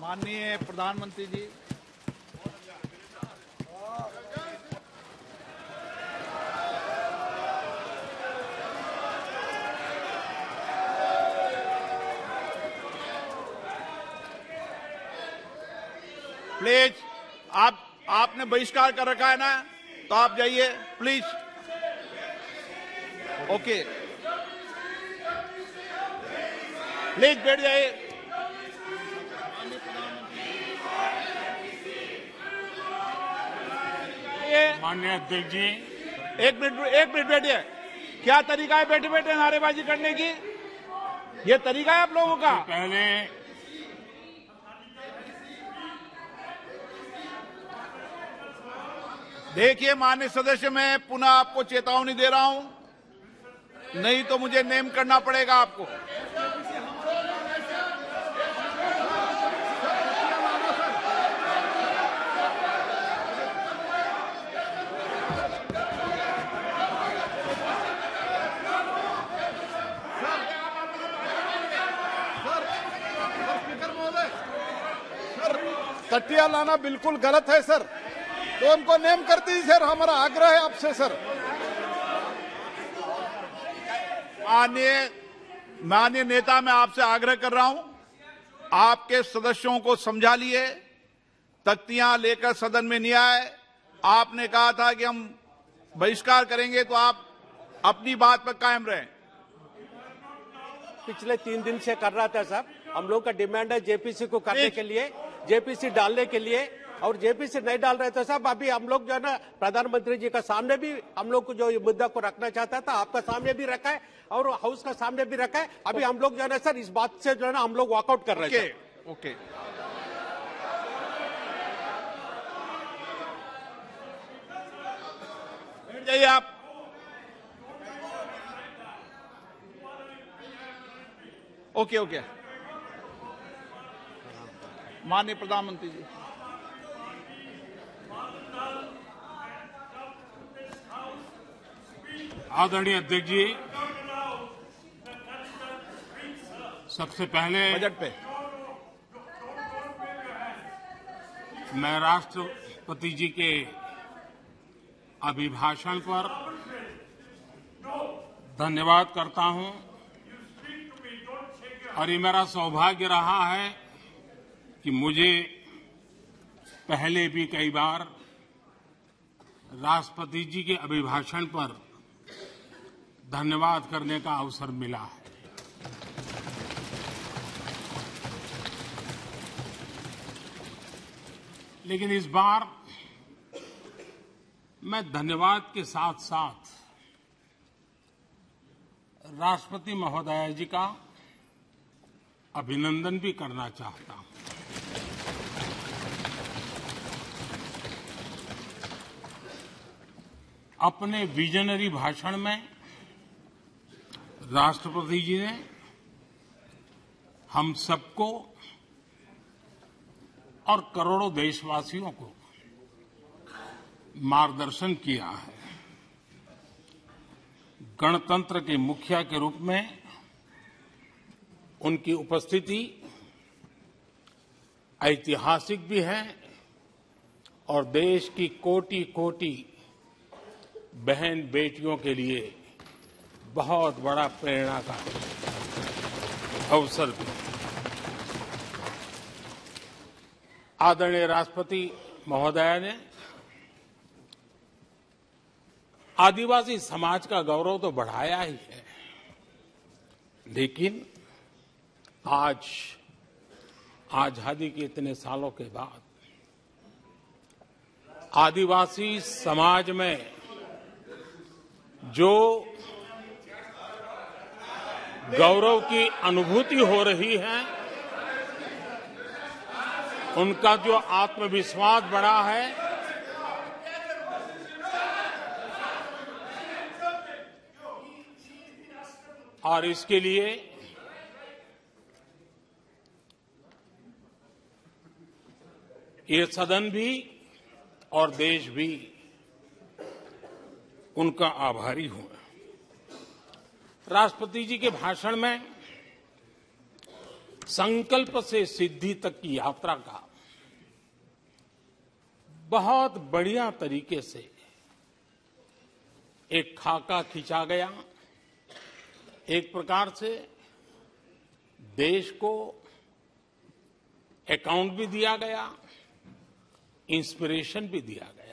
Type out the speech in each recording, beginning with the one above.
माननीय प्रधानमंत्री जी, प्लीज आपने बहिष्कार कर रखा है ना, तो आप जाइए प्लीज। ओके, प्लीज बैठ जाइए। माननीय अध्यक्ष जी, एक मिनट बैठिए। क्या तरीका है बैठे बैठे नारेबाजी करने की? ये तरीका है आप लोगों का? पहले देखिए माननीय सदस्य, मैं पुनः आपको चेतावनी दे रहा हूं, नहीं तो मुझे नेम करना पड़ेगा आपको। तटिया लाना बिल्कुल गलत है सर, तो उनको नेम कर दीजिए सर, हमारा आग्रह है आपसे सर। माननीय नेता, मैं आपसे आग्रह कर रहा हूं, आपके सदस्यों को समझा लिए, तख्तियां लेकर सदन में नहीं आए। आपने कहा था कि हम बहिष्कार करेंगे, तो आप अपनी बात पर कायम रहें। पिछले 3 दिन से कर रहा था साहब, हम लोग का डिमांड है जेपीसी को करने के लिए, जेपीसी डालने के लिए, और जेपीसी नहीं डाल रहे थे साहब। अभी हम लोग जो है ना प्रधानमंत्री जी का सामने भी हम लोग को जो ये मुद्दा को रखना चाहता था, आपका सामने भी रखा है और हाउस का सामने भी रखा है। अभी हम लोग जो है ना सर इस बात से जो है ना हम लोग वॉकआउट कर रहे हैं। ओके, बैठ जाइए आप। ओके, माननीय प्रधानमंत्री जी। आदरणीय अध्यक्ष जी, सबसे पहले बजट पे मैं राष्ट्रपति जी के अभिभाषण पर धन्यवाद करता हूं, और ये मेरा सौभाग्य रहा है कि मुझे पहले भी कई बार राष्ट्रपति जी के अभिभाषण पर धन्यवाद करने का अवसर मिला है। लेकिन इस बार मैं धन्यवाद के साथ साथ राष्ट्रपति महोदया जी का अभिनंदन भी करना चाहता हूं। अपने विजनरी भाषण में राष्ट्रपति जी ने हम सबको और करोड़ों देशवासियों को मार्गदर्शन किया है। गणतंत्र के मुखिया के रूप में उनकी उपस्थिति ऐतिहासिक भी है और देश की कोटि कोटि बहन बेटियों के लिए बहुत बड़ा प्रेरणा का अवसर भी। आदरणीय राष्ट्रपति महोदया ने आदिवासी समाज का गौरव तो बढ़ाया ही है, लेकिन आज आजादी के इतने सालों के बाद आदिवासी समाज में जो गौरव की अनुभूति हो रही है, उनका जो आत्मविश्वास बढ़ा है, और इसके लिए ये सदन भी और देश भी उनका आभारी हूं। राष्ट्रपति जी के भाषण में संकल्प से सिद्धि तक की यात्रा का बहुत बढ़िया तरीके से एक खाका खींचा गया। एक प्रकार से देश को अकाउंट भी दिया गया, इंस्पिरेशन भी दिया गया।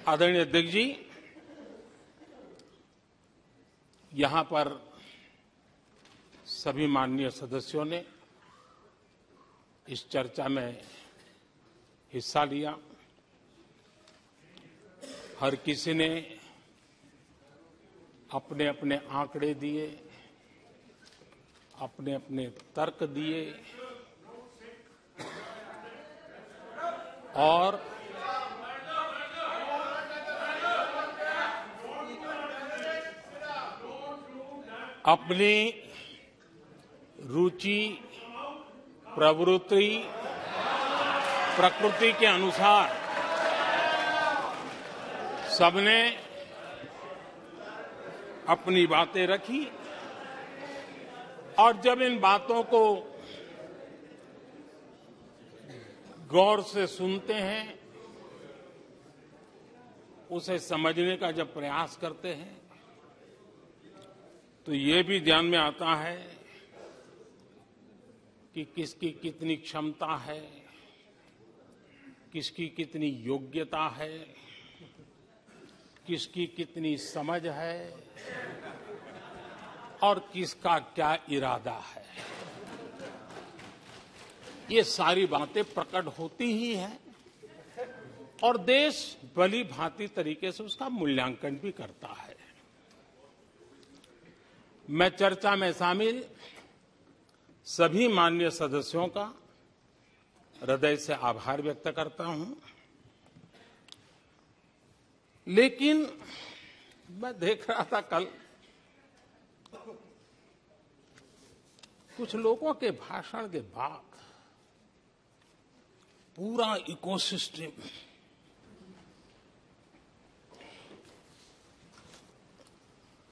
आदरणीय अध्यक्ष जी, यहां पर सभी माननीय सदस्यों ने इस चर्चा में हिस्सा लिया। हर किसी ने अपने अपने आंकड़े दिए, अपने अपने तर्क दिए और अपनी रुचि, प्रवृत्ति, प्रकृति के अनुसार सबने अपनी बातें रखी और जब इन बातों को गौर से सुनते हैं, उसे समझने का जब प्रयास करते हैं, तो ये भी ध्यान में आता है कि किसकी कितनी क्षमता है, किसकी कितनी योग्यता है, किसकी कितनी समझ है और किसका क्या इरादा है। ये सारी बातें प्रकट होती ही हैं और देश भली भांति तरीके से उसका मूल्यांकन भी करता है। मैं चर्चा में शामिल सभी माननीय सदस्यों का हृदय से आभार व्यक्त करता हूं, लेकिन मैं देख रहा था कल कुछ लोगों के भाषण के बाद पूरा इकोसिस्टम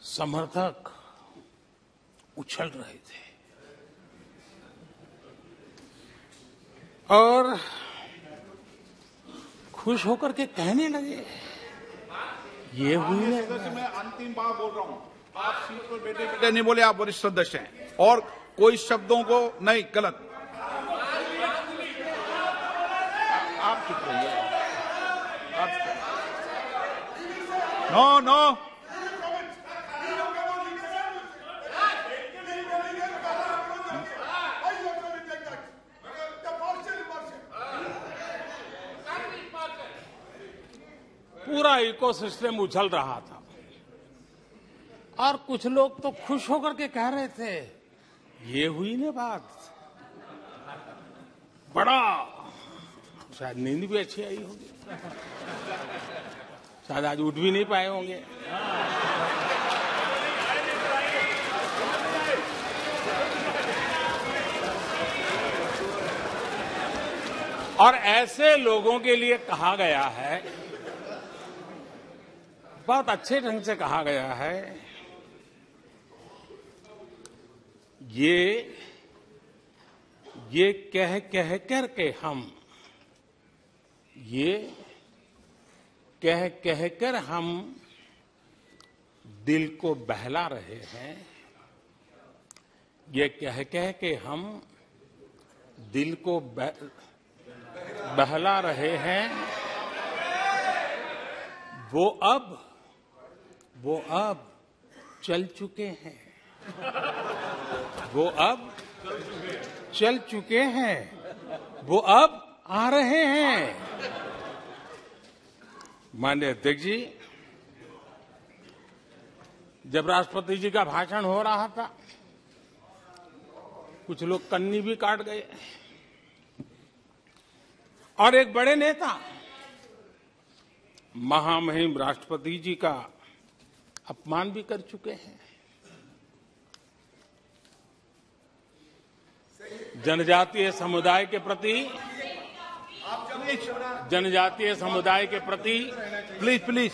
समर्थक उछल रहे थे और खुश होकर के कहने लगे, ये हुई है। सदस्य, मैं अंतिम बार बोल रहा हूं, आप सीट पर बैठे बैठे नहीं बोले, आप वरिष्ठ सदस्य हैं और कोई शब्दों को नहीं, गलत। आप चुप रहिए, नो नो, पूरा इकोसिस्टम उछल रहा था और कुछ लोग तो खुश होकर के कह रहे थे, ये हुई ना बात, बड़ा, शायद नींद भी अच्छी आई होगी, शायद आज उठ भी नहीं पाए होंगे। और ऐसे लोगों के लिए कहा गया है, बहुत अच्छे ढंग से कहा गया है, ये कह कर के हम, ये कह कर हम दिल को बहला रहे हैं, ये कह के हम दिल को बहला रहे हैं, वो अब चल चुके हैं, वो अब चल चुके हैं, वो अब आ रहे हैं। माननीय अध्यक्ष जी, जब राष्ट्रपति जी का भाषण हो रहा था, कुछ लोग कन्नी भी काट गए और एक बड़े नेता महामहिम राष्ट्रपति जी का अपमान भी कर चुके हैं। जनजातीय समुदाय के प्रति, आप जनजातीय समुदाय के प्रति प्लीज प्लीज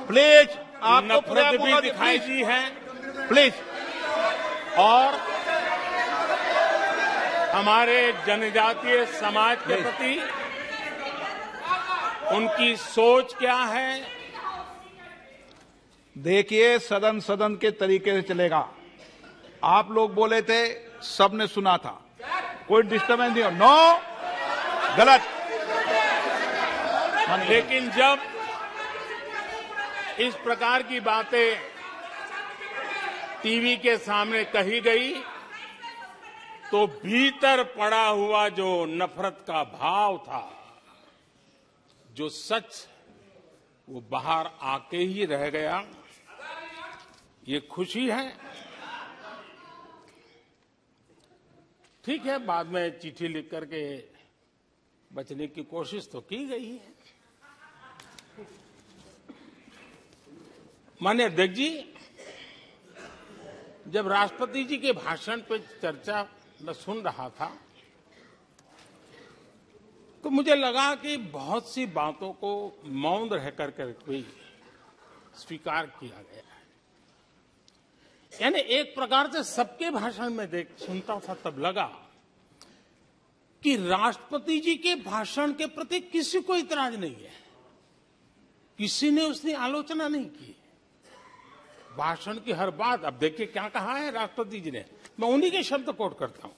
प्लीज आपको पूरा नफरत भी मौका दिखाई प्लीज दी है प्लीज और हमारे जनजातीय समाज के प्रति उनकी सोच क्या है। देखिए, सदन सदन के तरीके से चलेगा। आप लोग बोले थे, सबने सुना था, कोई डिस्टर्बेंस नहीं हो। नो, गलत। लेकिन जब इस प्रकार की बातें टीवी के सामने कही गई तो भीतर पड़ा हुआ जो नफरत का भाव था, जो सच, वो बाहर आके ही रह गया। ये खुशी है। ठीक है, बाद में चिट्ठी लिख करके बचने की कोशिश तो की गई है। माननीय अध्यक्ष जी, जब राष्ट्रपति जी के भाषण पर चर्चा मैं सुन रहा था तो मुझे लगा कि बहुत सी बातों को मौन रह कर भी स्वीकार किया गया है। यानी एक प्रकार से सबके भाषण में सुनता था तब लगा कि राष्ट्रपति जी के भाषण के प्रति किसी को इतराज नहीं है, किसी ने उसकी आलोचना नहीं की। भाषण की हर बात, अब देखिए क्या कहा है राष्ट्रपति जी ने, मैं उन्हीं के शब्द कोट करता हूं।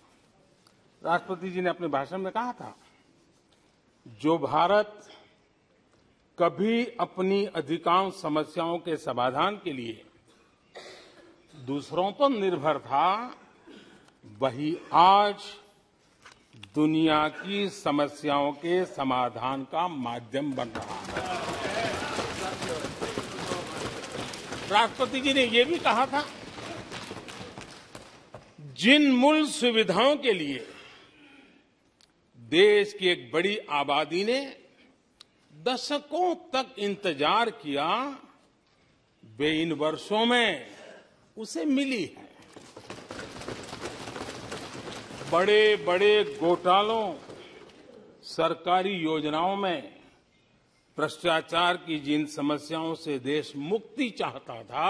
राष्ट्रपति जी ने अपने भाषण में कहा था, जो भारत कभी अपनी अधिकांश समस्याओं के समाधान के लिए दूसरों पर निर्भर था, वही आज दुनिया की समस्याओं के समाधान का माध्यम बन रहा है। राष्ट्रपति जी ने यह भी कहा था, जिन मूल सुविधाओं के लिए देश की एक बड़ी आबादी ने दशकों तक इंतजार किया, वे इन वर्षों में उसे मिली है। बड़े बड़े घोटालों, सरकारी योजनाओं में भ्रष्टाचार की जिन समस्याओं से देश मुक्ति चाहता था,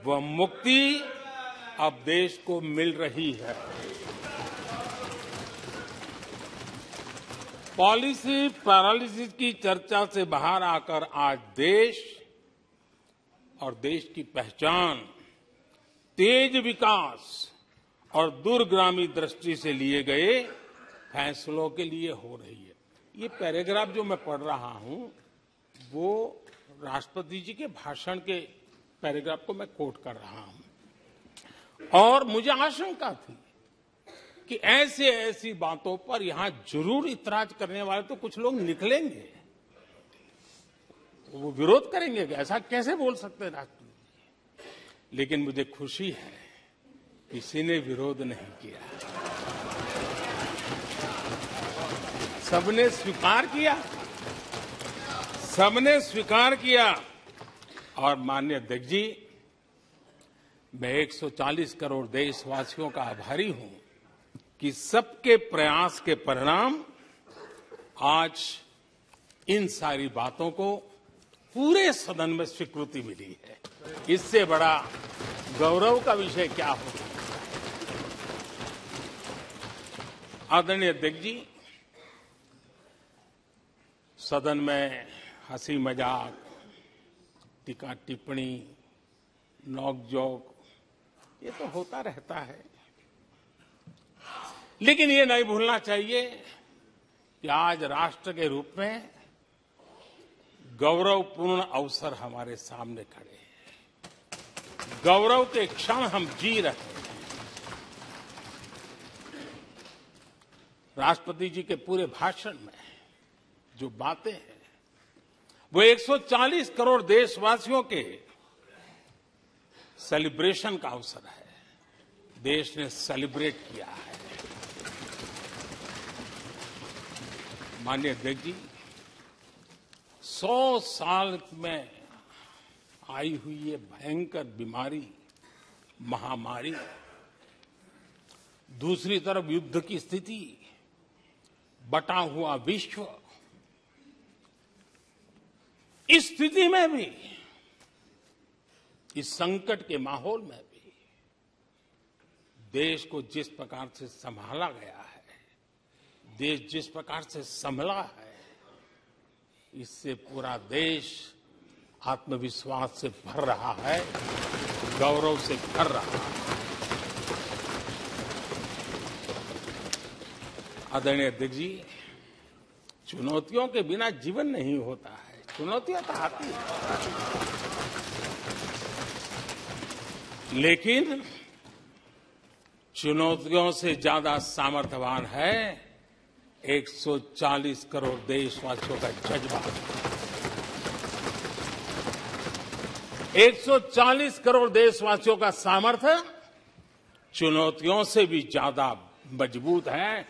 वह मुक्ति अब देश को मिल रही है। पॉलिसी पैरालिसिस की चर्चा से बाहर आकर आज देश और देश की पहचान तेज विकास और दूरगामी दृष्टि से लिए गए फैसलों के लिए हो रही है। ये पैराग्राफ जो मैं पढ़ रहा हूं, वो राष्ट्रपति जी के भाषण के पैराग्राफ को मैं कोट कर रहा हूं। और मुझे आशंका थी कि ऐसी बातों पर यहां जरूर इतराज करने वाले तो कुछ लोग निकलेंगे, वो विरोध करेंगे, ऐसा कैसे बोल सकते हैं राष्ट्रपति। लेकिन मुझे खुशी है, किसी ने विरोध नहीं किया, सबने स्वीकार किया, सबने स्वीकार किया। और माननीय अध्यक्ष जी, मैं 140 करोड़ देशवासियों का आभारी हूं कि सबके प्रयास के परिणाम आज इन सारी बातों को पूरे सदन में स्वीकृति मिली है। इससे बड़ा गौरव का विषय क्या हो। आदरणीय अध्यक्ष जी, सदन में हंसी मजाक, टीका टिप्पणी, नोक-झोंक, ये तो होता रहता है। लेकिन ये नहीं भूलना चाहिए कि आज राष्ट्र के रूप में गौरवपूर्ण अवसर हमारे सामने खड़े हैं। गौरव के क्षण हम जी रहे हैं। राष्ट्रपति जी के पूरे भाषण में जो बातें हैं, वो 140 करोड़ देशवासियों के सेलिब्रेशन का अवसर है। देश ने सेलिब्रेट किया है। माननीय अध्यक्ष जी, 100 साल में आई हुई ये भयंकर बीमारी, महामारी, दूसरी तरफ युद्ध की स्थिति, बटा हुआ विश्व, इस स्थिति में भी, इस संकट के माहौल में भी देश को जिस प्रकार से संभाला गया है, देश जिस प्रकार से संभला है, इससे पूरा देश आत्मविश्वास से भर रहा है, गौरव से भर रहा है। आदरणीय अध्यक्ष जी, चुनौतियों के बिना जीवन नहीं होता है, चुनौतियां तो आती हैं, लेकिन चुनौतियों से ज्यादा सामर्थ्यवान है 140 करोड़ देशवासियों का जज्बा। 140 करोड़ देशवासियों का सामर्थ्य चुनौतियों से भी ज्यादा मजबूत है,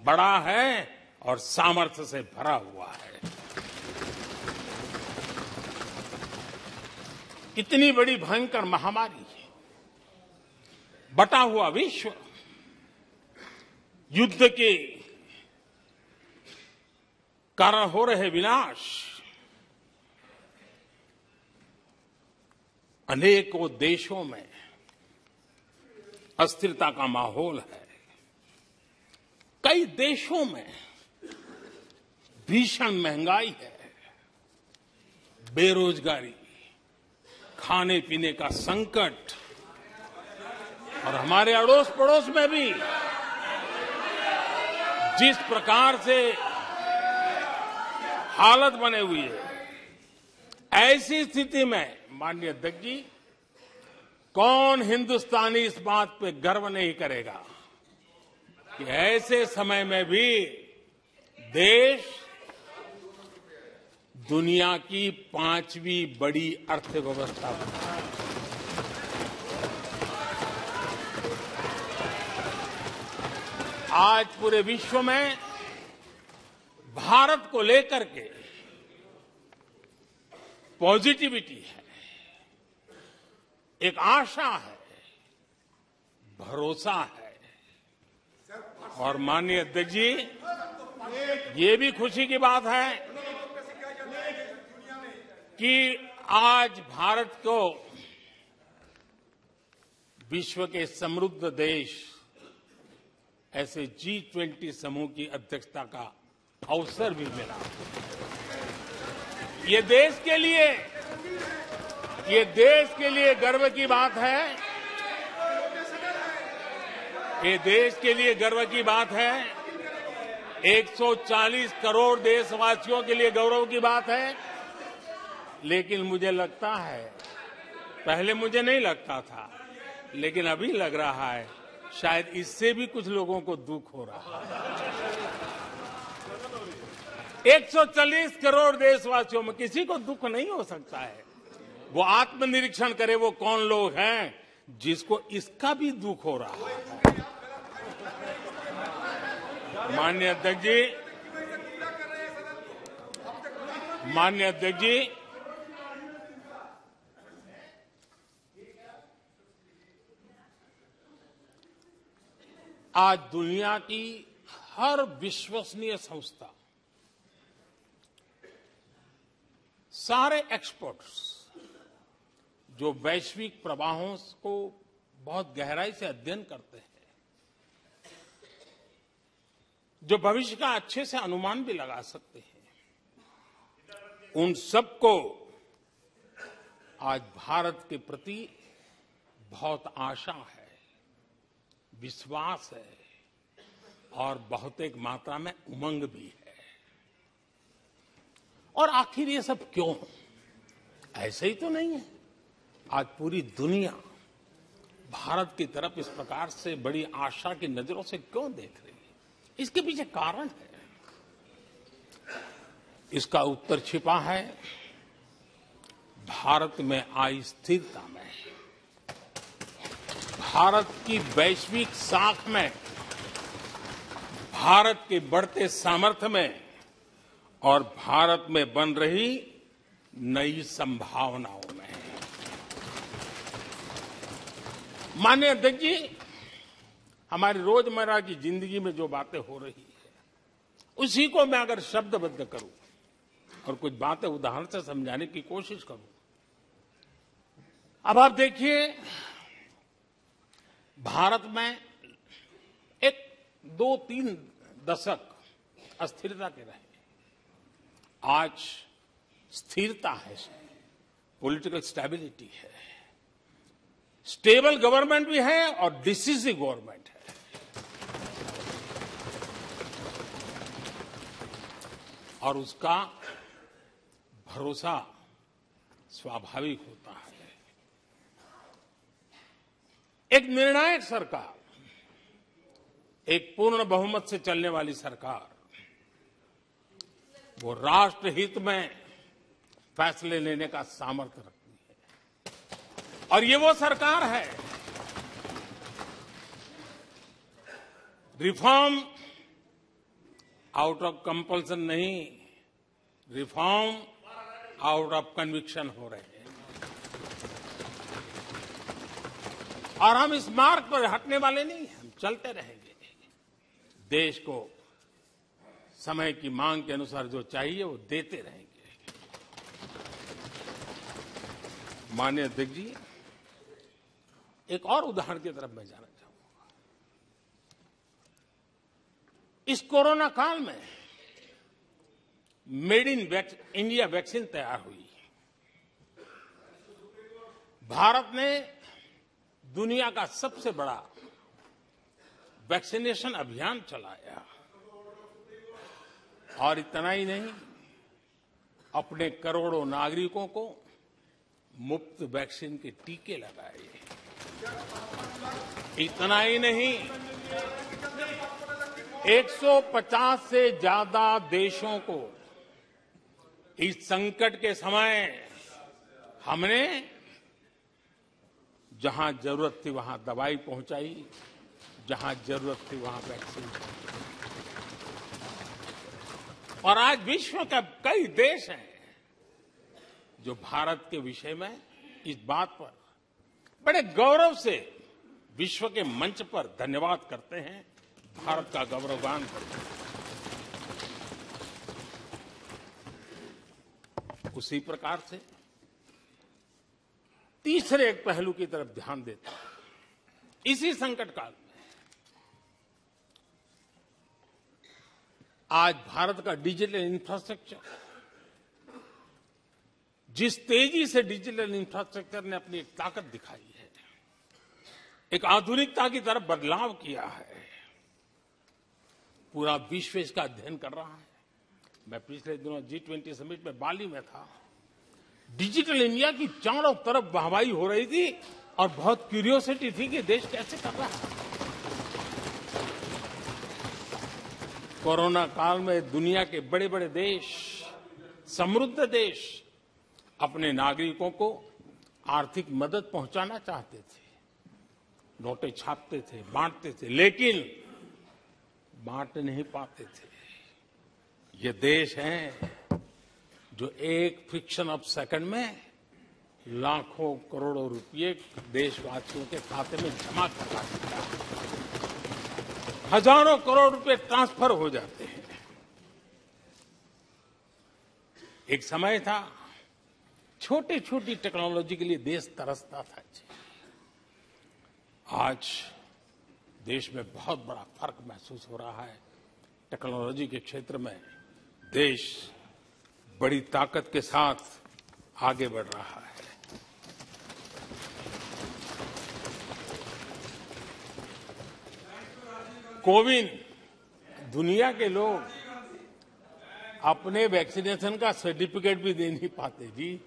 बड़ा है और सामर्थ्य से भरा हुआ है। इतनी बड़ी भयंकर महामारी, बटा हुआ विश्व, युद्ध के कारण हो रहे विनाश, अनेकों देशों में अस्थिरता का माहौल है, कई देशों में भीषण महंगाई है, बेरोजगारी, खाने पीने का संकट, और हमारे अड़ोस पड़ोस में भी जिस प्रकार से हालत बने हुई है, ऐसी स्थिति में माननीय अध्यक्ष जी, कौन हिंदुस्तानी इस बात पे गर्व नहीं करेगा कि ऐसे समय में भी देश दुनिया की 5वीं बड़ी अर्थव्यवस्था बना है। आज पूरे विश्व में भारत को लेकर के पॉजिटिविटी है, एक आशा है, भरोसा है। और माननीय अध्यक्ष जी, ये भी खुशी की बात है कि आज भारत को विश्व के समृद्ध देश ऐसे G20 समूह की अध्यक्षता का अवसर भी मिला। ये देश के लिए गर्व की बात है, ये देश के लिए गर्व की बात है, 140 करोड़ देशवासियों के लिए गौरव की बात है। लेकिन मुझे लगता है, पहले मुझे नहीं लगता था, लेकिन अभी लग रहा है शायद इससे भी कुछ लोगों को दुख हो रहा है। 140 करोड़ देशवासियों में किसी को दुख नहीं हो सकता है। वो आत्मनिरीक्षण करे, वो कौन लोग हैं जिसको इसका भी दुख हो रहा है। माननीय अध्यक्ष जी, आज दुनिया की हर विश्वसनीय संस्था, सारे एक्सपर्ट्स जो वैश्विक प्रवाहों को बहुत गहराई से अध्ययन करते हैं, जो भविष्य का अच्छे से अनुमान भी लगा सकते हैं, उन सबको आज भारत के प्रति बहुत आशा है, विश्वास है और बहुत एक मात्रा में उमंग भी है। और आखिर ये सब क्यों? ऐसे ही तो नहीं है। आज पूरी दुनिया भारत की तरफ इस प्रकार से बड़ी आशा की नजरों से क्यों देख रही है? इसके पीछे कारण है। इसका उत्तर छिपा है भारत में आई स्थिरता में, भारत की वैश्विक साख में, भारत के बढ़ते सामर्थ्य में और भारत में बन रही नई संभावनाओं में। माननीय अध्यक्ष जी, हमारी रोजमर्रा की जिंदगी में जो बातें हो रही है, उसी को मैं अगर शब्दबद्ध करूं और कुछ बातें उदाहरण से समझाने की कोशिश करूं। अब आप देखिए, भारत में एक 2-3 दशक अस्थिरता के रहे, आज स्थिरता है, पॉलिटिकल स्टेबिलिटी है, स्टेबल गवर्नमेंट भी है और डिसिसिव गवर्नमेंट है। और उसका भरोसा स्वाभाविक होता है। एक निर्णायक सरकार, एक पूर्ण बहुमत से चलने वाली सरकार, वो राष्ट्रहित में फैसले लेने का सामर्थ्य रखती है। और ये वो सरकार है, रिफॉर्म आउट ऑफ कंपल्सन नहीं, रिफॉर्म आउट ऑफ कन्विक्शन हो रहे हैं। और हम इस मार्ग पर हटने वाले नहीं, हम चलते रहेंगे। देश को समय की मांग के अनुसार जो चाहिए वो देते रहेंगे। माननीय अध्यक्ष जी, एक और उदाहरण की तरफ मैं जाना चाहूंगा। इस कोरोना काल में मेड इन इंडिया वैक्सीन तैयार हुई। भारत ने दुनिया का सबसे बड़ा वैक्सीनेशन अभियान चलाया। और इतना ही नहीं, अपने करोड़ों नागरिकों को मुफ्त वैक्सीन के टीके लगाए। इतना ही नहीं, 150 से ज्यादा देशों को इस संकट के समय हमने जहां जरूरत थी वहां दवाई पहुंचाई, जहां जरूरत थी वहां वैक्सीन पहुंचाई। और आज विश्व के कई देश हैं जो भारत के विषय में इस बात पर बड़े गौरव से विश्व के मंच पर धन्यवाद करते हैं, भारत का गौरवगान करते हैं। उसी प्रकार से तीसरे एक पहलू की तरफ ध्यान देते हैं। इसी संकट काल में आज भारत का डिजिटल इंफ्रास्ट्रक्चर, जिस तेजी से डिजिटल इंफ्रास्ट्रक्चर ने अपनी एक ताकत दिखाई है, एक आधुनिकता की तरफ बदलाव किया है, पूरा विश्व इसका अध्ययन कर रहा है। मैं पिछले दिनों G20 समिट में बाली में था। डिजिटल इंडिया की चारों तरफ वाहवाही हो रही थी और बहुत क्यूरियोसिटी थी कि देश कैसे कर रहा है। कोरोना काल में दुनिया के बड़े बड़े देश, समृद्ध देश, अपने नागरिकों को आर्थिक मदद पहुंचाना चाहते थे, नोटें छापते थे, बांटते थे, लेकिन बांट नहीं पाते थे। ये देश हैं जो एक फ्रिक्शन ऑफ सेकंड में लाखों करोड़ों रुपए देशवासियों के खाते में जमा करवा देता है। हजारों करोड़ रुपए ट्रांसफर हो जाते हैं। एक समय था छोटी छोटी टेक्नोलॉजी के लिए देश तरसता था। आज देश में बहुत बड़ा फर्क महसूस हो रहा है। टेक्नोलॉजी के क्षेत्र में देश बड़ी ताकत के साथ आगे बढ़ रहा है। कोविन, दुनिया के लोग अपने वैक्सीनेशन का सर्टिफिकेट भी दे नहीं पाते जी।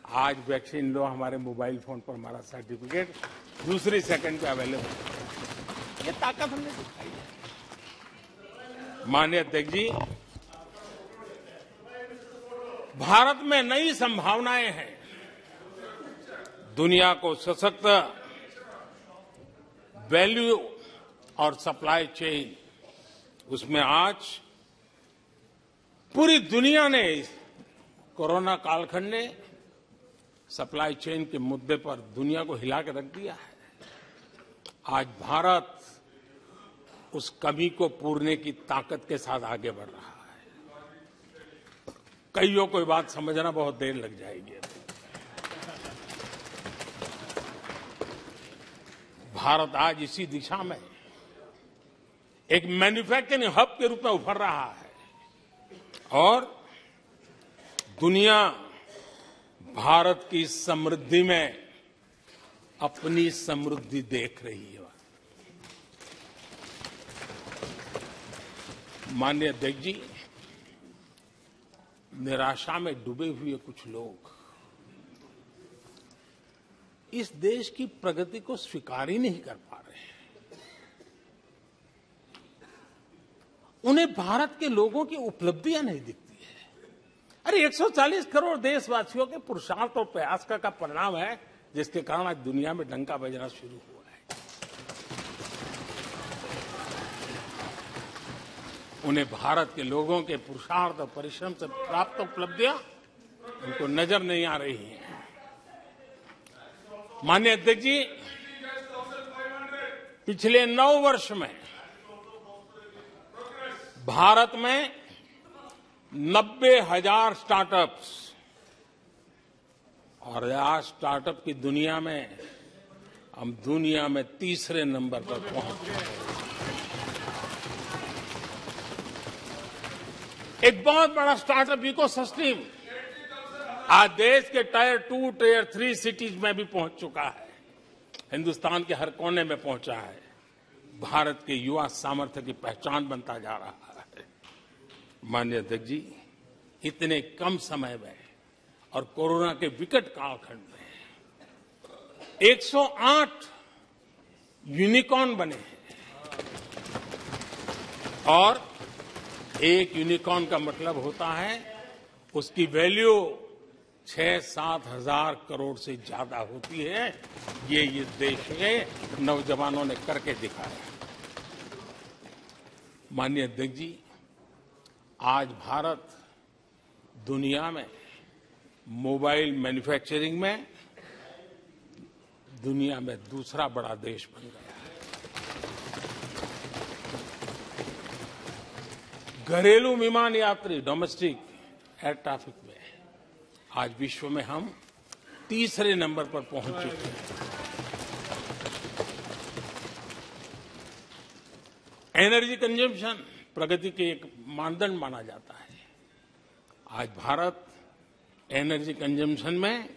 आज वैक्सीन लो, हमारे मोबाइल फोन पर हमारा सर्टिफिकेट दूसरी सेकंड पे अवेलेबल है। ये ताकत हमने दिखाई है। माननीय अध्यक्ष जी, भारत में नई संभावनाएं हैं। दुनिया को सशक्त वैल्यू और सप्लाई चेन, उसमें आज पूरी दुनिया ने, कोरोना कालखंड ने सप्लाई चेन के मुद्दे पर दुनिया को हिला के रख दिया है। आज भारत उस कमी को पूरने की ताकत के साथ आगे बढ़ रहा है। कईयों को ये बात समझना बहुत देर लग जाएगी। भारत आज इसी दिशा में एक मैन्युफैक्चरिंग हब के रूप में उभर रहा है और दुनिया भारत की समृद्धि में अपनी समृद्धि देख रही है। माननीय अध्यक्ष जी, निराशा में डूबे हुए कुछ लोग इस देश की प्रगति को स्वीकार ही नहीं कर पा रहे हैं। उन्हें भारत के लोगों की उपलब्धियां नहीं दिखती है। अरे 140 करोड़ देशवासियों के पुरुषार्थ और प्रयास का परिणाम है, जिसके कारण आज दुनिया में डंका बजना शुरू हुआ है। उन्हें भारत के लोगों के पुरुषार्थ और परिश्रम से प्राप्त उपलब्धियां उनको नजर नहीं आ रही हैं। माननीय अध्यक्ष जी, पिछले 9 वर्ष में भारत में 90,000 स्टार्टअप्स और आज स्टार्टअप की दुनिया में हम दुनिया में तीसरे नंबर पर पहुंच गए। एक बहुत बड़ा स्टार्टअप इकोसिस्टम आज देश के टायर 2, टायर 3 सिटीज में भी पहुंच चुका है। हिंदुस्तान के हर कोने में पहुंचा है। भारत के युवा सामर्थ्य की पहचान बनता जा रहा है। माननीय अध्यक्ष जी, इतने कम समय में और कोरोना के विकट कालखंड में 108 यूनिकॉर्न बने हैं और एक यूनिकॉर्न का मतलब होता है उसकी वैल्यू 6-7 हजार करोड़ से ज्यादा होती है। ये इस देश के नौजवानों ने करके दिखाया। माननीय अध्यक्ष जी, आज भारत दुनिया में मोबाइल मैन्युफैक्चरिंग में दुनिया में दूसरा बड़ा देश बन गया है। घरेलू विमान यात्री डोमेस्टिक एयर ट्रैफिक में आज विश्व में हम तीसरे नंबर पर पहुंच चुके हैं। एनर्जी कंजम्पशन प्रगति के एक मानदंड माना जाता है। आज भारत एनर्जी कंजम्पशन में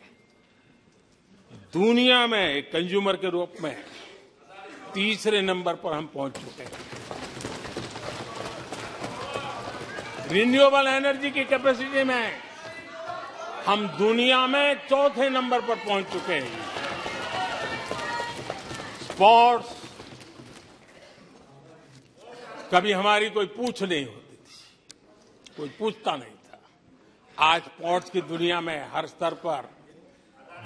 दुनिया में एक कंज्यूमर के रूप में तीसरे नंबर पर हम पहुंच चुके हैं। रिन्यूएबल एनर्जी की कैपेसिटी में हम दुनिया में चौथे नंबर पर पहुंच चुके हैं। स्पोर्ट्स कभी हमारी कोई पूछ नहीं होती थी, कोई पूछता नहीं था। आज स्पोर्ट्स की दुनिया में हर स्तर पर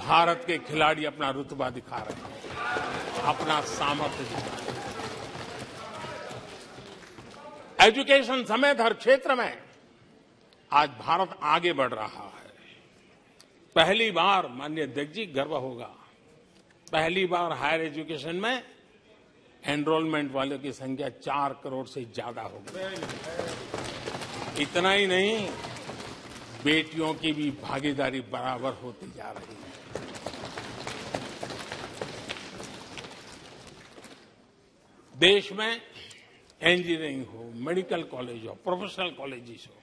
भारत के खिलाड़ी अपना रुतबा दिखा रहे हैं, अपना सामर्थ्य दिखा रहे हैं। एजुकेशन समेत हर क्षेत्र में आज भारत आगे बढ़ रहा है। पहली बार, माननीय अध्यक्ष जी, गर्व होगा, पहली बार हायर एजुकेशन में एनरोलमेंट वालों की संख्या 4 करोड़ से ज्यादा हो गई। इतना ही नहीं, बेटियों की भी भागीदारी बराबर होती जा रही है। देश में इंजीनियरिंग हो, मेडिकल कॉलेज हो, प्रोफेशनल कॉलेजेस हो,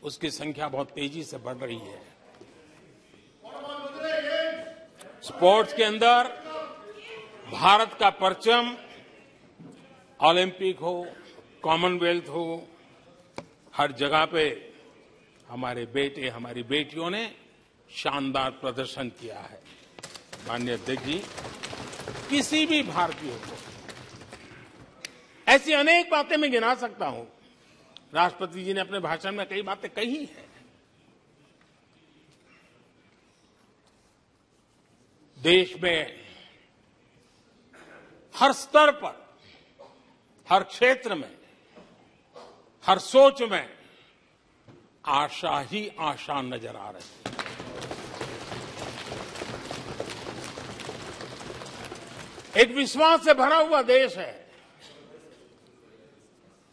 उसकी संख्या बहुत तेजी से बढ़ रही है। स्पोर्ट्स के अंदर भारत का परचम ओलंपिक हो, कॉमनवेल्थ हो, हर जगह पे हमारे बेटे, हमारी बेटियों ने शानदार प्रदर्शन किया है। माननीय अध्यक्ष जी, किसी भी भारतीय को ऐसी अनेक बातें मैं गिना सकता हूं। राष्ट्रपति जी ने अपने भाषण में कई बातें कही हैं। देश में हर स्तर पर, हर क्षेत्र में, हर सोच में आशा ही आशा नजर आ रही है। एक विश्वास से भरा हुआ देश है,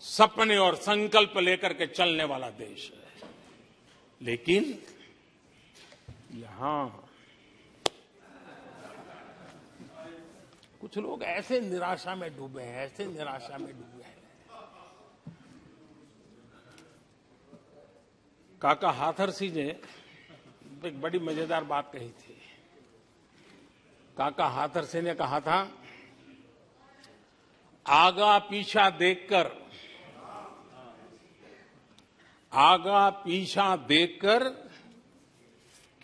सपने और संकल्प लेकर के चलने वाला देश है। लेकिन यहां कुछ लोग ऐसे निराशा में डूबे हैं, ऐसे निराशा में डूबे हैं। काका हाथरसी ने एक बड़ी मजेदार बात कही थी। काका हाथरसी ने कहा था, आगा पीछा देखकर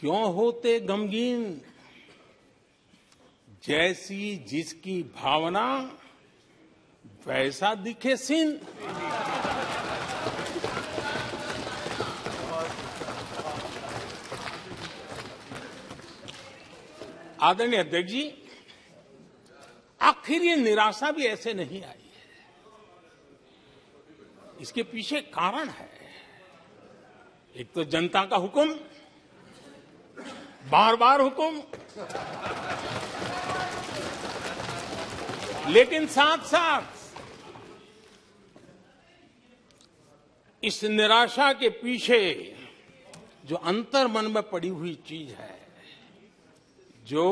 क्यों होते गमगीन, जैसी जिसकी भावना वैसा दिखे सीन। आदरणीय अध्यक्ष जी, आखिर ये निराशा भी ऐसे नहीं आई है। इसके पीछे कारण है। एक तो जनता का हुक्म, बार बार हुक्म, लेकिन साथ साथ इस निराशा के पीछे जो अंतर मन में पड़ी हुई चीज है, जो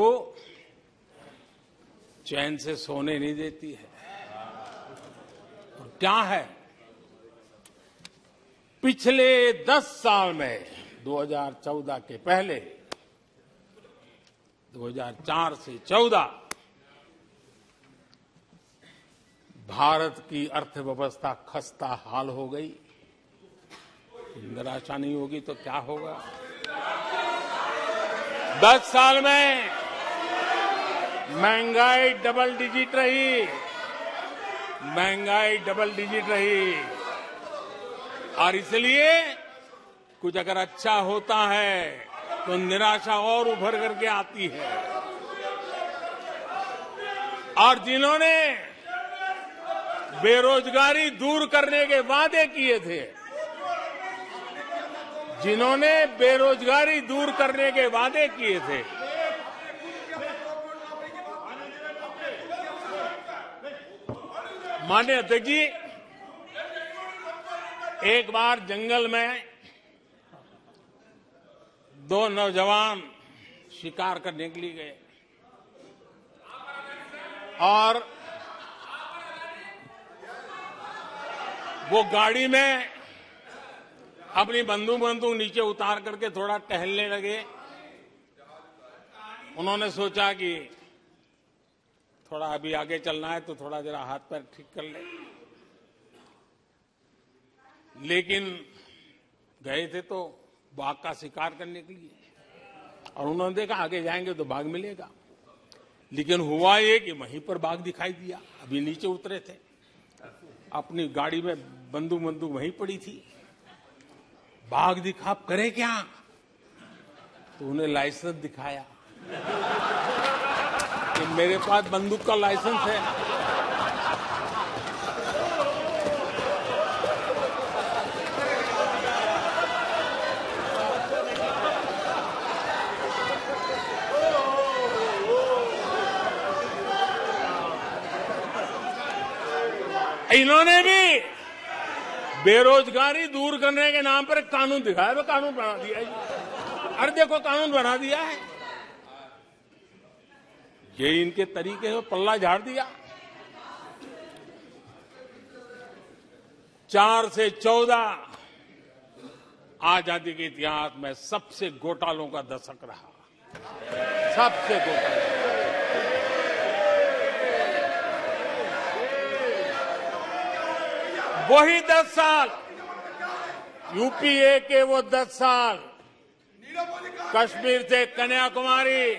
चैन से सोने नहीं देती है, और क्या है? पिछले 10 साल में 2014 के पहले 2004 से 14 भारत की अर्थव्यवस्था खस्ता हाल हो गई। निराशा नहीं होगी तो क्या होगा? 10 साल में महंगाई डबल डिजिट रही, और इसलिए कुछ अगर अच्छा होता है तो निराशा और उभर करके आती है। और जिन्होंने बेरोजगारी दूर करने के वादे किए थे, माननीय अध्यक्ष जी, एक बार जंगल में 2 नौजवान शिकार करने के लिए गए और वो गाड़ी में अपनी बंदूक नीचे उतार करके थोड़ा टहलने लगे। उन्होंने सोचा कि थोड़ा अभी आगे चलना है तो थोड़ा जरा हाथ पैर ठीक कर ले, लेकिन गए थे तो बाघ का शिकार करने के लिए, और उन्होंने देखा आगे जाएंगे तो बाघ मिलेगा। लेकिन हुआ ये कि वहीं पर बाघ दिखाई दिया। अभी नीचे उतरे थे, अपनी गाड़ी में बंदूक वहीं पड़ी थी। बाघ दिखा, करे क्या? तो उन्हें लाइसेंस दिखाया कि मेरे पास बंदूक का लाइसेंस है। इन्होंने भी बेरोजगारी दूर करने के नाम पर एक कानून दिखाया, वो कानून बना दिया है। अरे देखो, कानून बना दिया है। ये इनके तरीके से पल्ला झाड़ दिया। 4 से 14 आजादी के इतिहास में सबसे घोटालों का दशक रहा, सबसे घोटाला। वही 10 साल, यूपीए के वो 10 साल, कश्मीर से कन्याकुमारी,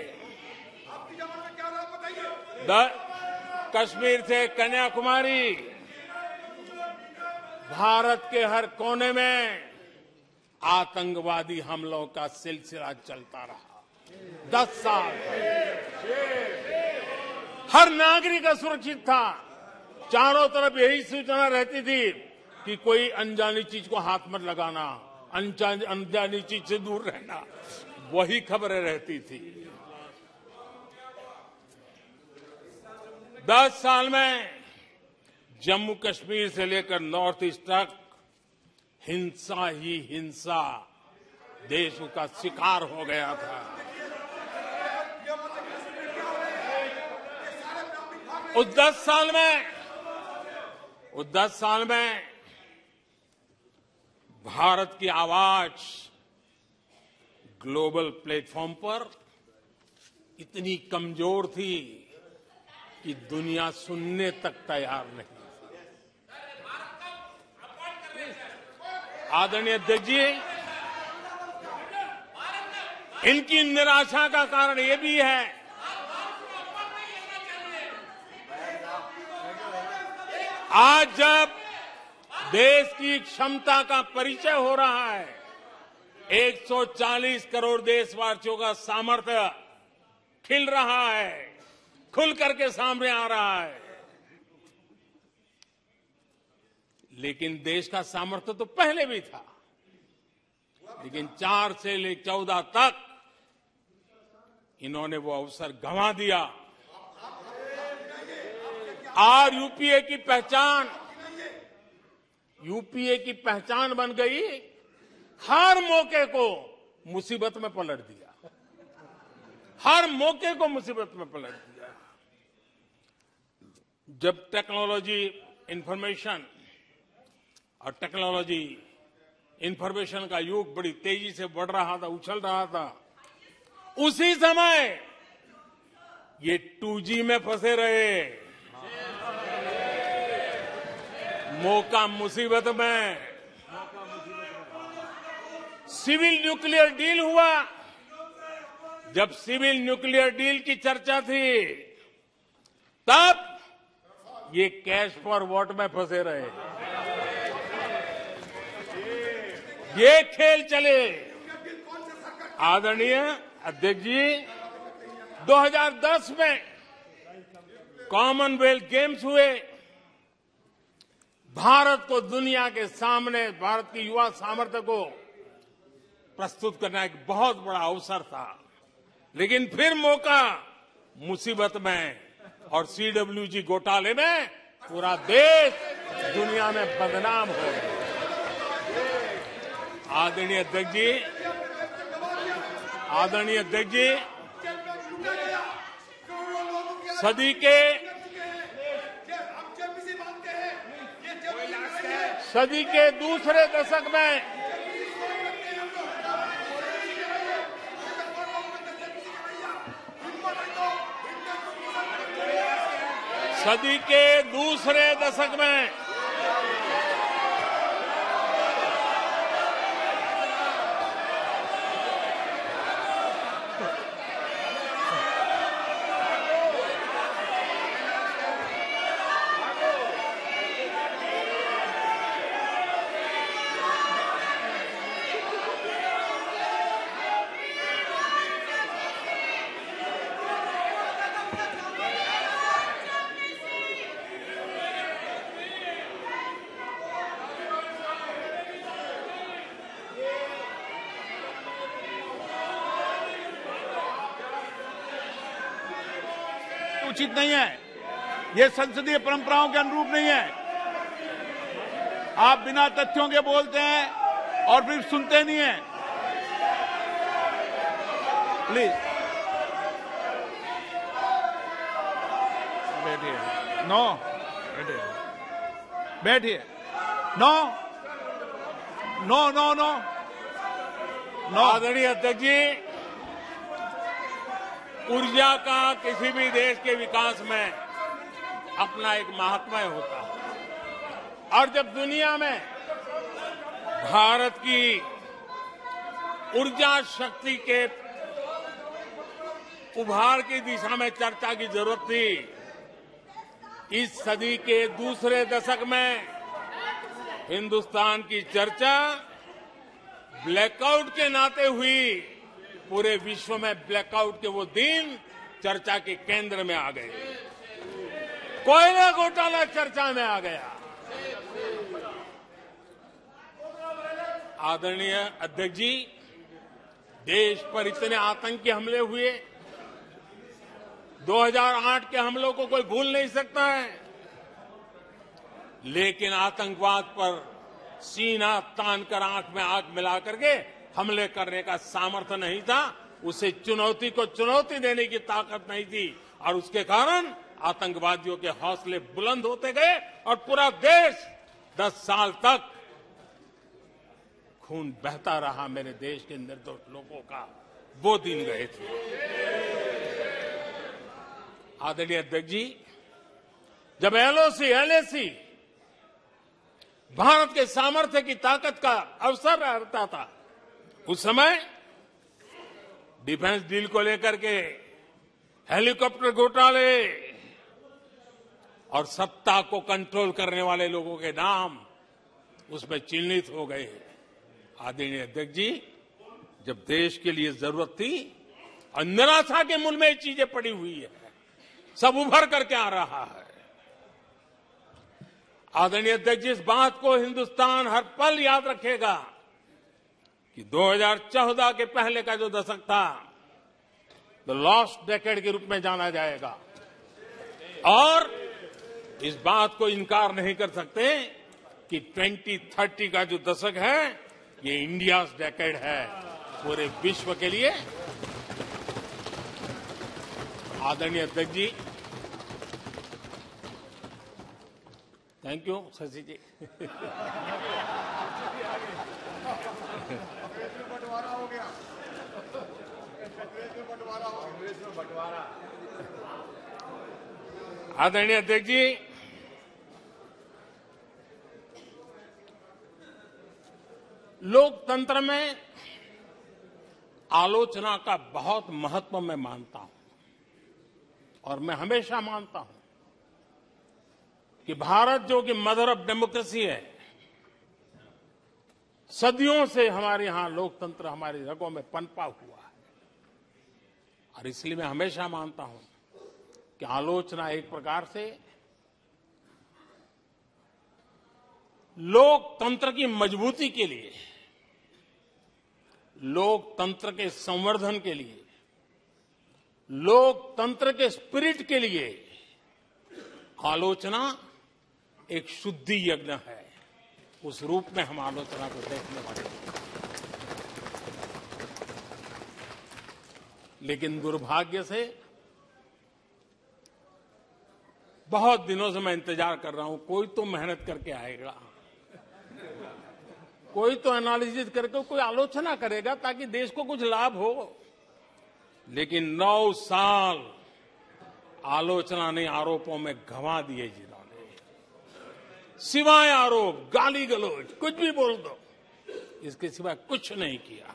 भारत के हर कोने में आतंकवादी हमलों का सिलसिला चलता रहा। 10 साल हर नागरिक असुरक्षित था। चारों तरफ यही सूचना रहती थी कि कोई अनजानी चीज को हाथ मत लगाना, अनजानी चीज से दूर रहना, वही खबरें रहती थी। 10 साल में जम्मू कश्मीर से लेकर नॉर्थ ईस्ट तक हिंसा ही हिंसा, देश उसका शिकार हो गया था। उस 10 साल में भारत की आवाज ग्लोबल प्लेटफॉर्म पर इतनी कमजोर थी कि दुनिया सुनने तक तैयार नहीं। आदरणीय अध्यक्ष जी, इनकी निराशा का कारण ये भी है आज जब देश की क्षमता का परिचय हो रहा है, 140 करोड़ देशवासियों का सामर्थ्य खिल रहा है, खुल करके सामने आ रहा है। लेकिन देश का सामर्थ्य तो पहले भी था, लेकिन 4 से लेकर 14 तक इन्होंने वो अवसर गंवा दिया। और यूपीए की पहचान बन गई, हर मौके को मुसीबत में पलट दिया, हर मौके को मुसीबत में पलट दिया। जब टेक्नोलॉजी इंफॉर्मेशन का युग बड़ी तेजी से बढ़ रहा था, उछल रहा था, उसी समय ये 2G में फंसे रहे। मौका मुसीबत में। सिविल न्यूक्लियर डील हुआ। जब सिविल न्यूक्लियर डील की चर्चा थी, तब ये कैश फॉर वॉट में फंसे रहे। ये खेल चले। आदरणीय अध्यक्ष जी, 2010 में कॉमनवेल्थ गेम्स हुए। भारत को दुनिया के सामने, भारत की युवा सामर्थ्य को प्रस्तुत करना एक बहुत बड़ा अवसर था, लेकिन फिर मौका मुसीबत में, और CWG घोटाले में पूरा देश दुनिया में बदनाम हो गया। आदरणीय अध्यक्ष जी, सदी के दूसरे दशक में उचित नहीं है। ये संसदीय परंपराओं के अनुरूप नहीं है। आप बिना तथ्यों के बोलते हैं और फिर सुनते नहीं हैं। प्लीज बैठिए। नो, बैठिए। No no no no no. आदरणीय अध्यक्ष जी, ऊर्जा का किसी भी देश के विकास में अपना एक महात्म्य होता है, और जब दुनिया में भारत की ऊर्जा शक्ति के उभार की दिशा में चर्चा की जरूरत थी, इस सदी के दूसरे दशक में हिंदुस्तान की चर्चा ब्लैकआउट के नाते हुई। पूरे विश्व में ब्लैकआउट के वो दिन चर्चा के केंद्र में आ गए। कोयला घोटाला चर्चा में आ गया। आदरणीय अध्यक्ष जी, देश पर इतने आतंकी हमले हुए, 2008 के हमलों को कोई भूल नहीं सकता है, लेकिन आतंकवाद पर सीना तान कर, आंख में आंख मिला करके हमले करने का सामर्थ्य नहीं था, उसे चुनौती को चुनौती देने की ताकत नहीं थी, और उसके कारण आतंकवादियों के हौसले बुलंद होते गए और पूरा देश 10 साल तक खून बहता रहा मेरे देश के निर्दोष लोगों का। वो दिन गए थे। आदरणीय अध्यक्ष जी, जब एलओसी एलएसी भारत के सामर्थ्य की ताकत का अवसर रहता था, उस समय डिफेंस डील को लेकर के हेलीकॉप्टर घोटाले और सत्ता को कंट्रोल करने वाले लोगों के नाम उसमें चिन्हित हो गए। आदरणीय अध्यक्ष जी, जब देश के लिए जरूरत थी और निराशा के मूल में ये चीजें पड़ी हुई है, सब उभर करके आ रहा है। आदरणीय अध्यक्ष जी, इस बात को हिंदुस्तान हर पल याद रखेगा कि 2014 के पहले का जो दशक था, द लॉस्ट डेकेड के रूप में जाना जाएगा, और इस बात को इनकार नहीं कर सकते कि 2030 का जो दशक है, ये इंडियाज डेकेड है पूरे विश्व के लिए। आदरणीय अध्यक्ष जी, थैंक यू शशि जी। आदरणीय अध्यक्ष जी, लोकतंत्र में आलोचना का बहुत महत्व मैं मानता हूं, और मैं हमेशा मानता हूं कि भारत जो कि मदर ऑफ डेमोक्रेसी है, सदियों से हमारे यहां लोकतंत्र हमारी रगों में पनपा हुआ है, और इसलिए मैं हमेशा मानता हूं कि आलोचना एक प्रकार से लोकतंत्र की मजबूती के लिए, लोकतंत्र के संवर्धन के लिए, लोकतंत्र के स्पिरिट के लिए आलोचना एक शुद्धि यज्ञ है। उस रूप में हम आलोचना को देखने वाले हैं। लेकिन दुर्भाग्य से बहुत दिनों से मैं इंतजार कर रहा हूं, कोई तो मेहनत करके आएगा, कोई तो एनालिसिस करके कोई आलोचना करेगा ताकि देश को कुछ लाभ हो। लेकिन 9 साल आलोचना ने आरोपों में गंवा दिए जिन्होंने, सिवाय आरोप, गाली गलौज, कुछ भी बोल दो, इसके सिवाय कुछ नहीं किया।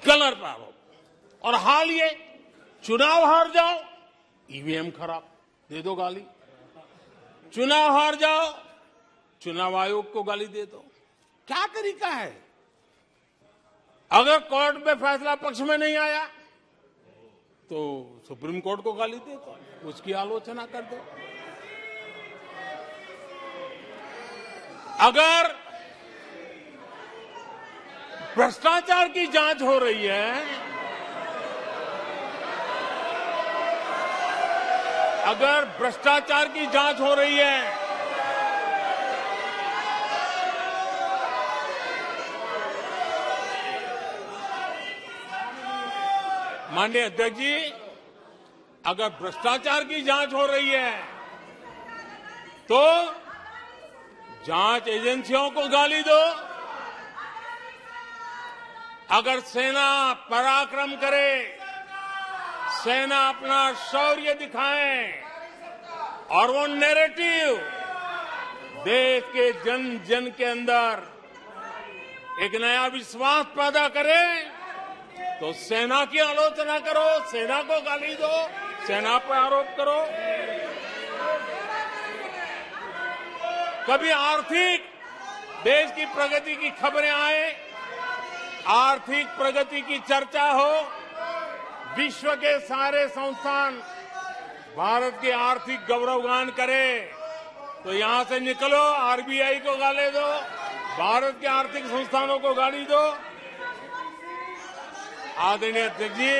गलत आरोप। और हाल ये चुनाव हार जाओ, ईवीएम खराब, दे दो गाली। चुनाव हार जाओ, चुनाव आयोग को गाली दे दो। क्या तरीका है? अगर कोर्ट में फैसला पक्ष में नहीं आया तो सुप्रीम कोर्ट को गाली दे दो, उसकी आलोचना कर दो। अगर भ्रष्टाचार की जांच हो रही है, अगर भ्रष्टाचार की जांच हो रही है, माननीय अध्यक्ष जी, अगर भ्रष्टाचार की जांच हो रही है तो जांच एजेंसियों को गाली दो। अगर सेना पराक्रम करे, सेना अपना शौर्य दिखाए और वो नैरेटिव देश के जन जन के अंदर एक नया विश्वास पैदा करे, तो सेना की आलोचना करो, सेना को गाली दो, सेना पर आरोप करो। कभी आर्थिक देश की प्रगति की खबरें आए, आर्थिक प्रगति की चर्चा हो, विश्व के सारे संस्थान भारत के आर्थिक गौरवगान करे, तो यहां से निकलो, आरबीआई को गाली दो, भारत के आर्थिक संस्थानों को गाली दो। आदरणीय अध्यक्ष जी,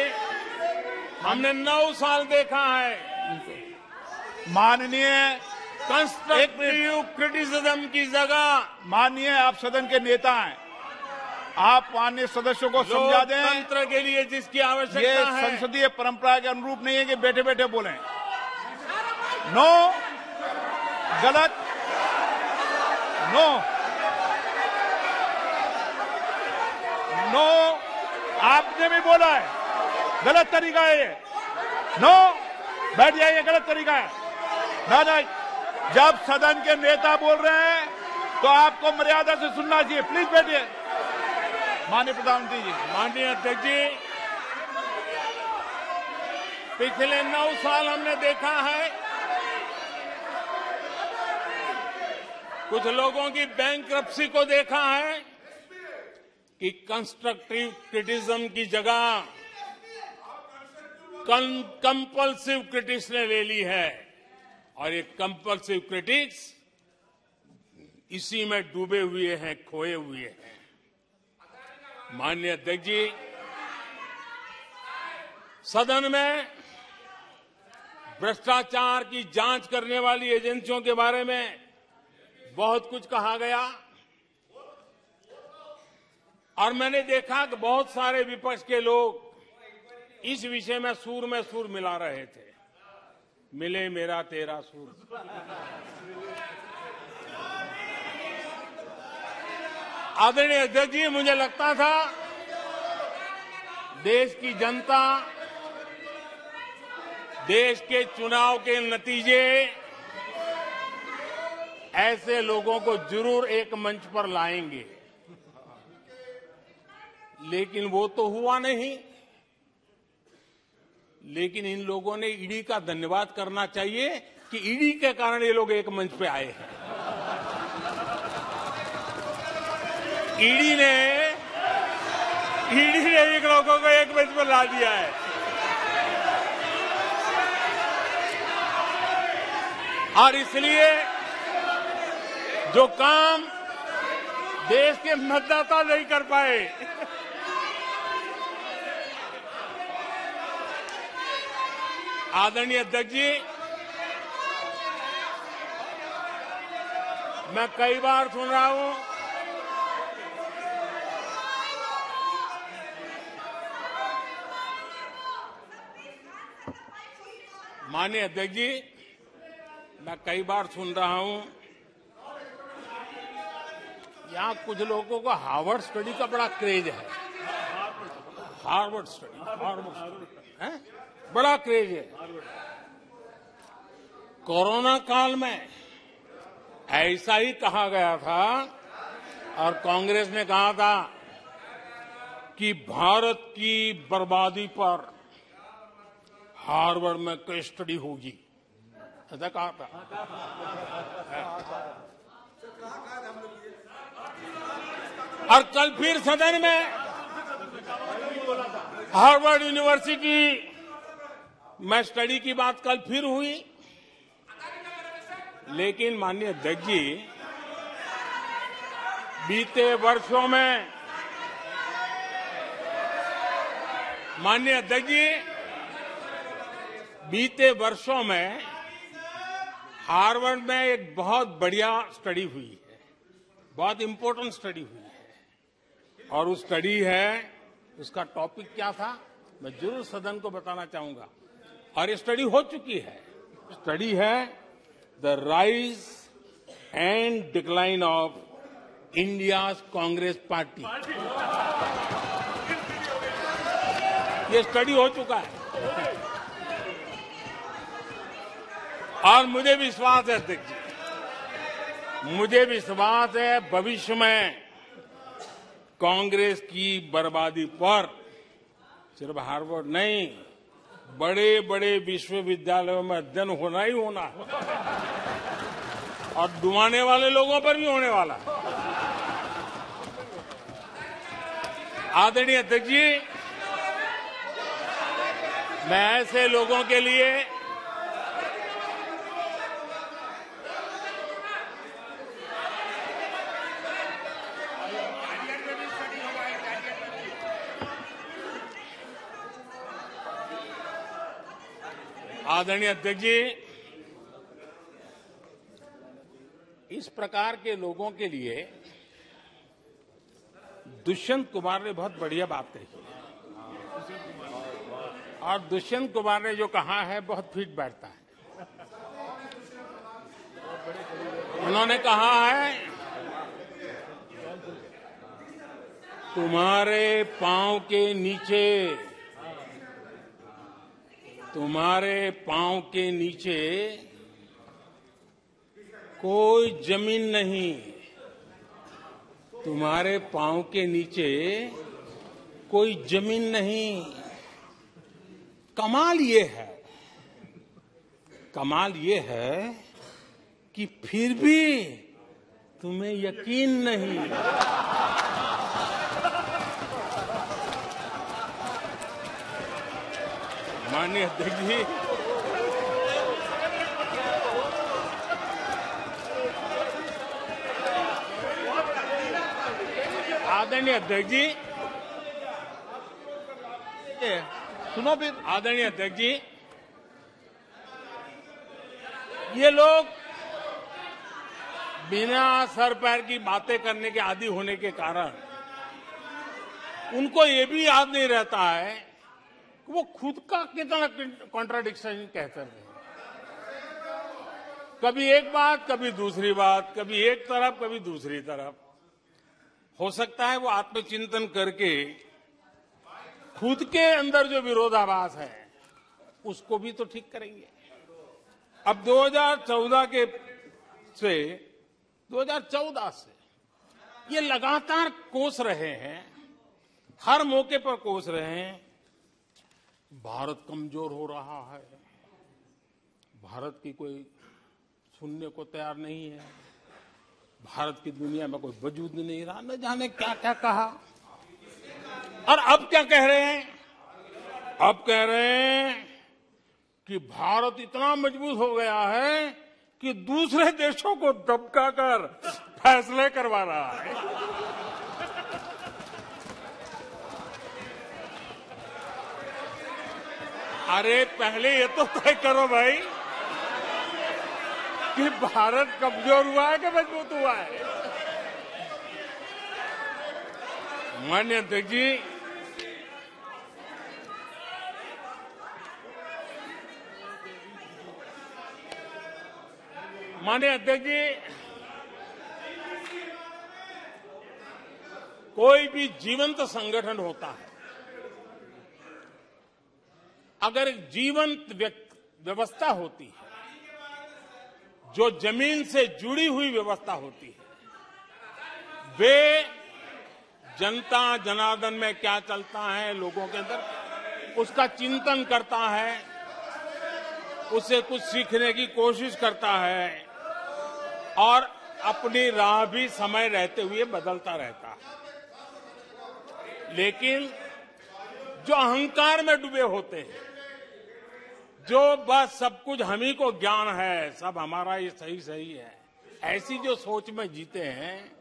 हमने 9 साल देखा है माननीय कंस्ट्रक्टिव क्रिटिसिज्म की जगह। माननीय आप सदन के नेता हैं, आप माननीय सदस्यों को समझा दें। लोकतंत्र के लिए जिसकी ये आवश्यकता है, संसदीय परंपरा के अनुरूप नहीं है कि बैठे बैठे बोलें। नो, गलत, नो, नो, आपने भी बोला है, गलत तरीका है ये। नो, बैठ जाइए, गलत तरीका है। ना, जब सदन के नेता बोल रहे हैं तो आपको मर्यादा से सुनना चाहिए। प्लीज बैठिए। माननीय प्रधानमंत्री जी। माननीय अध्यक्ष जी, पिछले 9 साल हमने देखा है कुछ लोगों की बैंक्रप्सी को देखा है कि कंस्ट्रक्टिव क्रिटिसिज्म की जगह कंपल्सिव क्रिटिक्स ने ले ली है, और ये कंपल्सिव क्रिटिक्स इसी में डूबे हुए हैं, खोए हुए हैं। माननीय अध्यक्ष जी, सदन में भ्रष्टाचार की जांच करने वाली एजेंसियों के बारे में बहुत कुछ कहा गया, और मैंने देखा कि बहुत सारे विपक्ष के लोग इस विषय में सुर मिला रहे थे। मिले मेरा तेरा सुर। आदरणीय अध्यक्ष जी, मुझे लगता था देश की जनता, देश के चुनाव के नतीजे ऐसे लोगों को जरूर एक मंच पर लाएंगे, लेकिन वो तो हुआ नहीं। लेकिन इन लोगों ने ईडी का धन्यवाद करना चाहिए कि ईडी के कारण ये लोग एक मंच पे आए हैं। ईडी ने एक लोगों को एक मंच पर ला दिया है। और इसलिए जो काम देश के मतदाता नहीं कर पाए, आदरणीय अध्यक्ष जी, मैं कई बार सुन रहा हूं माननीय अध्यक्ष जी, मैं कई बार सुन रहा हूं यहां कुछ लोगों को हार्वर्ड स्टडी का बड़ा क्रेज है। हार्वर्ड स्टडी है, बड़ा क्रेज है। कोरोना काल में ऐसा ही कहा गया था, और कांग्रेस ने कहा था कि भारत की बर्बादी पर हार्वर्ड में केस स्टडी होगी, ऐसा कहा था। और कल फिर सदन में हार्वर्ड यूनिवर्सिटी में स्टडी की बात कल फिर हुई। लेकिन माननीय अध्यक्ष जी, बीते वर्षों में माननीय अध्यक्ष जी, बीते वर्षों में हार्वर्ड में एक बहुत बढ़िया स्टडी हुई है, बहुत इंपॉर्टेंट स्टडी हुई है। और उस स्टडी है, उसका टॉपिक क्या था मैं जरूर सदन को बताना चाहूंगा, और ये स्टडी हो चुकी है। स्टडी है the rise and decline of India's Congress party. ये स्टडी हो चुका है, और मुझे विश्वास है अध्यक्ष जी, मुझे विश्वास है भविष्य में कांग्रेस की बर्बादी पर सिर्फ हार्वर्ड नहीं, बड़े बड़े विश्वविद्यालयों में अध्ययन होना ही होना है, और डुबाने वाले लोगों पर भी होने वाला है। आदरणीय अध्यक्ष जी, मैं ऐसे लोगों के लिए आदरणीय अध्यक्ष जी, इस प्रकार के लोगों के लिए दुष्यंत कुमार ने बहुत बढ़िया बात कही है और दुष्यंत कुमार ने जो कहा है बहुत फिट बैठता है। उन्होंने कहा है तुम्हारे पांव के नीचे, तुम्हारे पांव के नीचे कोई जमीन नहीं, तुम्हारे पांव के नीचे कोई जमीन नहीं। कमाल ये है कि फिर भी तुम्हें यकीन नहीं। माननीय अध्यक्ष जी, आदरणीय अध्यक्ष जी, सुनो फिर। आदरणीय अध्यक्ष जी, ये लोग बिना सर पैर की बातें करने के आदी होने के कारण उनको ये भी याद नहीं रहता है कि वो खुद का कितना कॉन्ट्राडिक्शन कहते हैं। कभी एक बात, कभी दूसरी बात, कभी एक तरफ, कभी दूसरी तरफ। हो सकता है वो आत्मचिंतन करके खुद के अंदर जो विरोधाभास है उसको भी तो ठीक करेंगे। अब 2014 से ये लगातार कोस रहे हैं, हर मौके पर कोस रहे हैं, भारत कमजोर हो रहा है, भारत की कोई सुनने को तैयार नहीं है, भारत की दुनिया में कोई वजूद नहीं रहा, न जाने क्या क्या कहा। और अब क्या कह रहे हैं? अब कह रहे हैं कि भारत इतना मजबूत हो गया है कि दूसरे देशों को दबकाकर फैसले करवा रहा है। अरे पहले ये तो तय करो भाई कि भारत कमजोर हुआ है कि मजबूत हुआ है। माननीय अध्यक्ष जी, माननीय अध्यक्ष जी, कोई भी जीवंत संगठन होता है, अगर एक जीवंत व्यवस्था होती है, जो जमीन से जुड़ी हुई व्यवस्था होती है, वे जनता जनार्दन में क्या चलता है लोगों के अंदर उसका चिंतन करता है, उससे कुछ सीखने की कोशिश करता है और अपनी राह भी समय रहते हुए बदलता रहता है। लेकिन जो अहंकार में डूबे होते हैं, जो बस सब कुछ हम ही को ज्ञान है, सब हमारा ये सही सही है, ऐसी जो सोच में जीते हैं,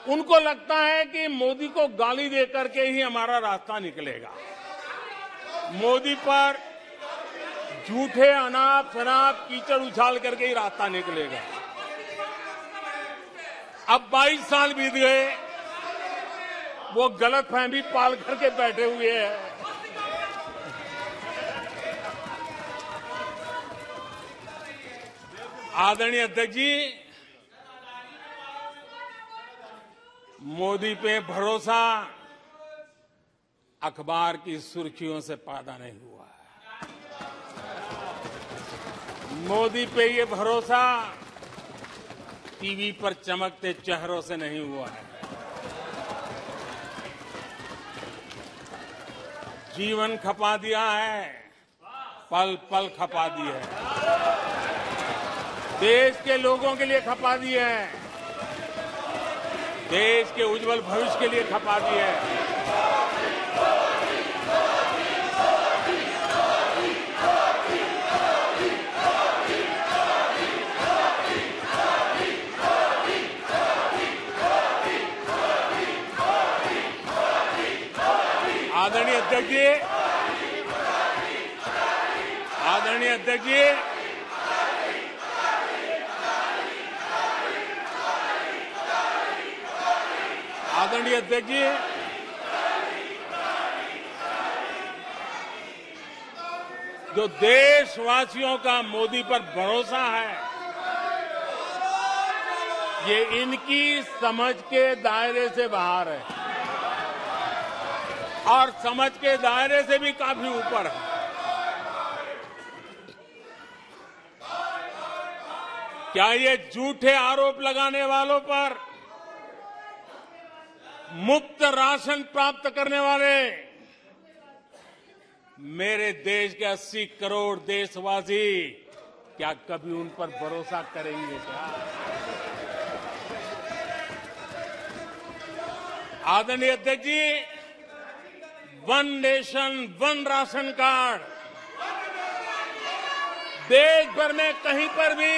उनको लगता है कि मोदी को गाली देकर के ही हमारा रास्ता निकलेगा। मोदी पर झूठे अनाप शनाप कीचड़ उछाल करके ही रास्ता निकलेगा। अब 22 साल बीत गए, वो गलतफहमी पाल करके बैठे हुए हैं। आदरणीय अध्यक्ष जी, मोदी पे भरोसा अखबार की सुर्खियों से पैदा नहीं हुआ है। मोदी पे ये भरोसा टीवी पर चमकते चेहरों से नहीं हुआ है। जीवन खपा दिया है, पल पल खपा दी है, देश के लोगों के लिए खपा दी है, देश के उज्जवल भविष्य के लिए खपा दी है। आदरणीय अध्यक्ष जी, आदरणीय अध्यक्ष जी, आदरणीय अध्यक्ष जी, जो देशवासियों का मोदी पर भरोसा है, ये इनकी समझ के दायरे से बाहर है और समझ के दायरे से भी काफी ऊपर है। क्या ये झूठे आरोप लगाने वालों पर मुफ्त राशन प्राप्त करने वाले मेरे देश के 80 करोड़ देशवासी क्या कभी उन पर भरोसा करेंगे क्या? आदरणीय अध्यक्ष जी, one nation one ration card देश भर में कहीं पर भी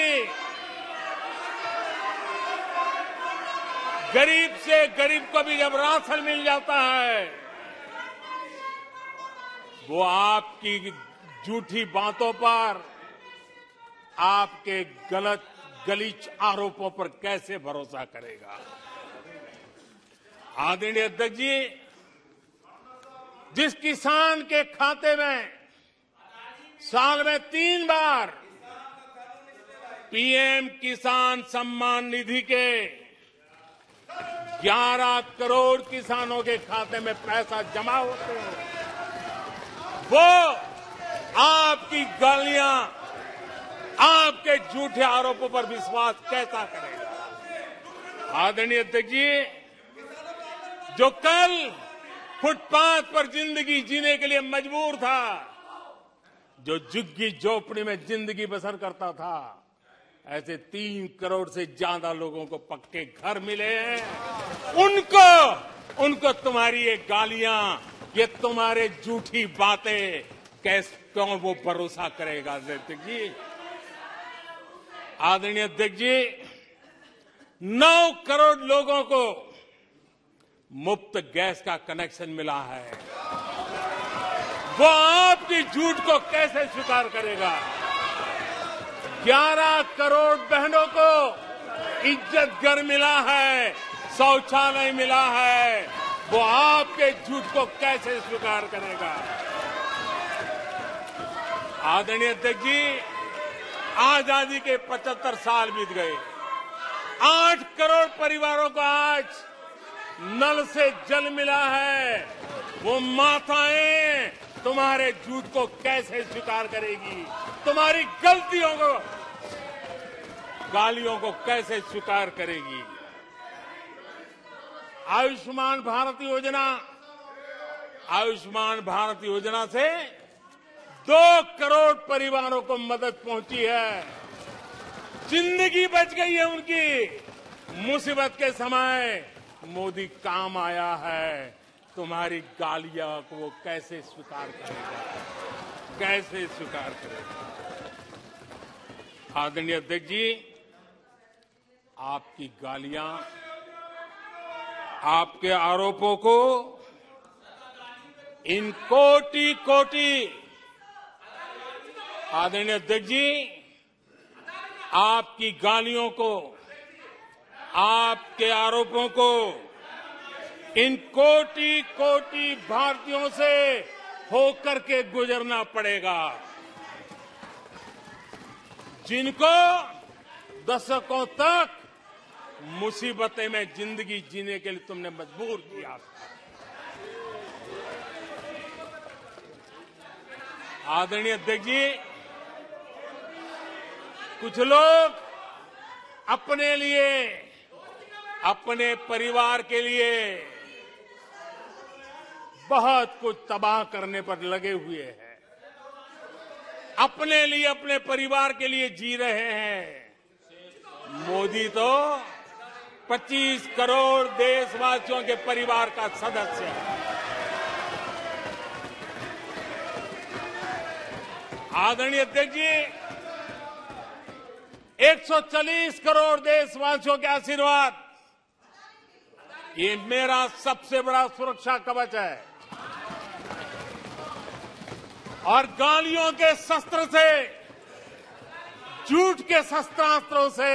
गरीब से गरीब को भी जब राशन मिल जाता है, वो आपकी झूठी बातों पर, आपके गलत गलीच आरोपों पर कैसे भरोसा करेगा? आदरणीय अध्यक्ष जी, जिस किसान के खाते में साल में 3 बार पीएम किसान सम्मान निधि के 11 करोड़ किसानों के खाते में पैसा जमा होते हैं, वो आपकी गालियां, आपके झूठे आरोपों पर विश्वास कैसा करेगा? आदरणीय अध्यक्ष जी, जो कल फुटपाथ पर जिंदगी जीने के लिए मजबूर था, जो झुग्गी झोपड़ी में जिंदगी बसर करता था, ऐसे 3 करोड़ से ज्यादा लोगों को पक्के घर मिले हैं। उनको तुम्हारी ये गालियां, ये तुम्हारे झूठी बातें क्यों वो भरोसा करेगा? अध्यक्ष जी, आदरणीय अध्यक्ष जी, 9 करोड़ लोगों को मुफ्त गैस का कनेक्शन मिला है, वो आपकी झूठ को कैसे स्वीकार करेगा? 11 करोड़ बहनों को इज्जत घर मिला है, शौचालय मिला है, वो आपके झूठ को कैसे स्वीकार करेगा? आदरणीय अध्यक्ष जी, आजादी के 75 साल बीत गए, 8 करोड़ परिवारों को आज नल से जल मिला है, वो माताएं तुम्हारे झूठ को कैसे स्वीकार करेगी? तुम्हारी गलतियों को, गालियों को कैसे स्वीकार करेगी? आयुष्मान भारत योजना से 2 करोड़ परिवारों को मदद पहुंची है, जिंदगी बच गई है उनकी। मुसीबत के समय मोदी काम आया है, तुम्हारी गालियां को वो कैसे स्वीकार करेगा? कैसे स्वीकार करेगा? आदरणीय अध्यक्ष जी, आपकी गालियां, आपके आरोपों को इन कोटि आदरणीय अध्यक्ष जी, आपकी गालियों को, आपके आरोपों को इन कोटि भारतीयों से होकर के गुजरना पड़ेगा, जिनको दशकों तक मुसीबतें में जिंदगी जीने के लिए तुमने मजबूर किया था। आदरणीय अध्यक्ष जी, कुछ लोग अपने लिए, अपने परिवार के लिए बहुत कुछ तबाह करने पर लगे हुए हैं, अपने लिए, अपने परिवार के लिए जी रहे हैं। मोदी तो 25 करोड़ देशवासियों के परिवार का सदस्य है। आदरणीय अध्यक्ष जी, 140 करोड़ देशवासियों के आशीर्वाद, ये मेरा सबसे बड़ा सुरक्षा कवच है। और गालियों के शस्त्र से, झूठ के शस्त्रास्त्रों से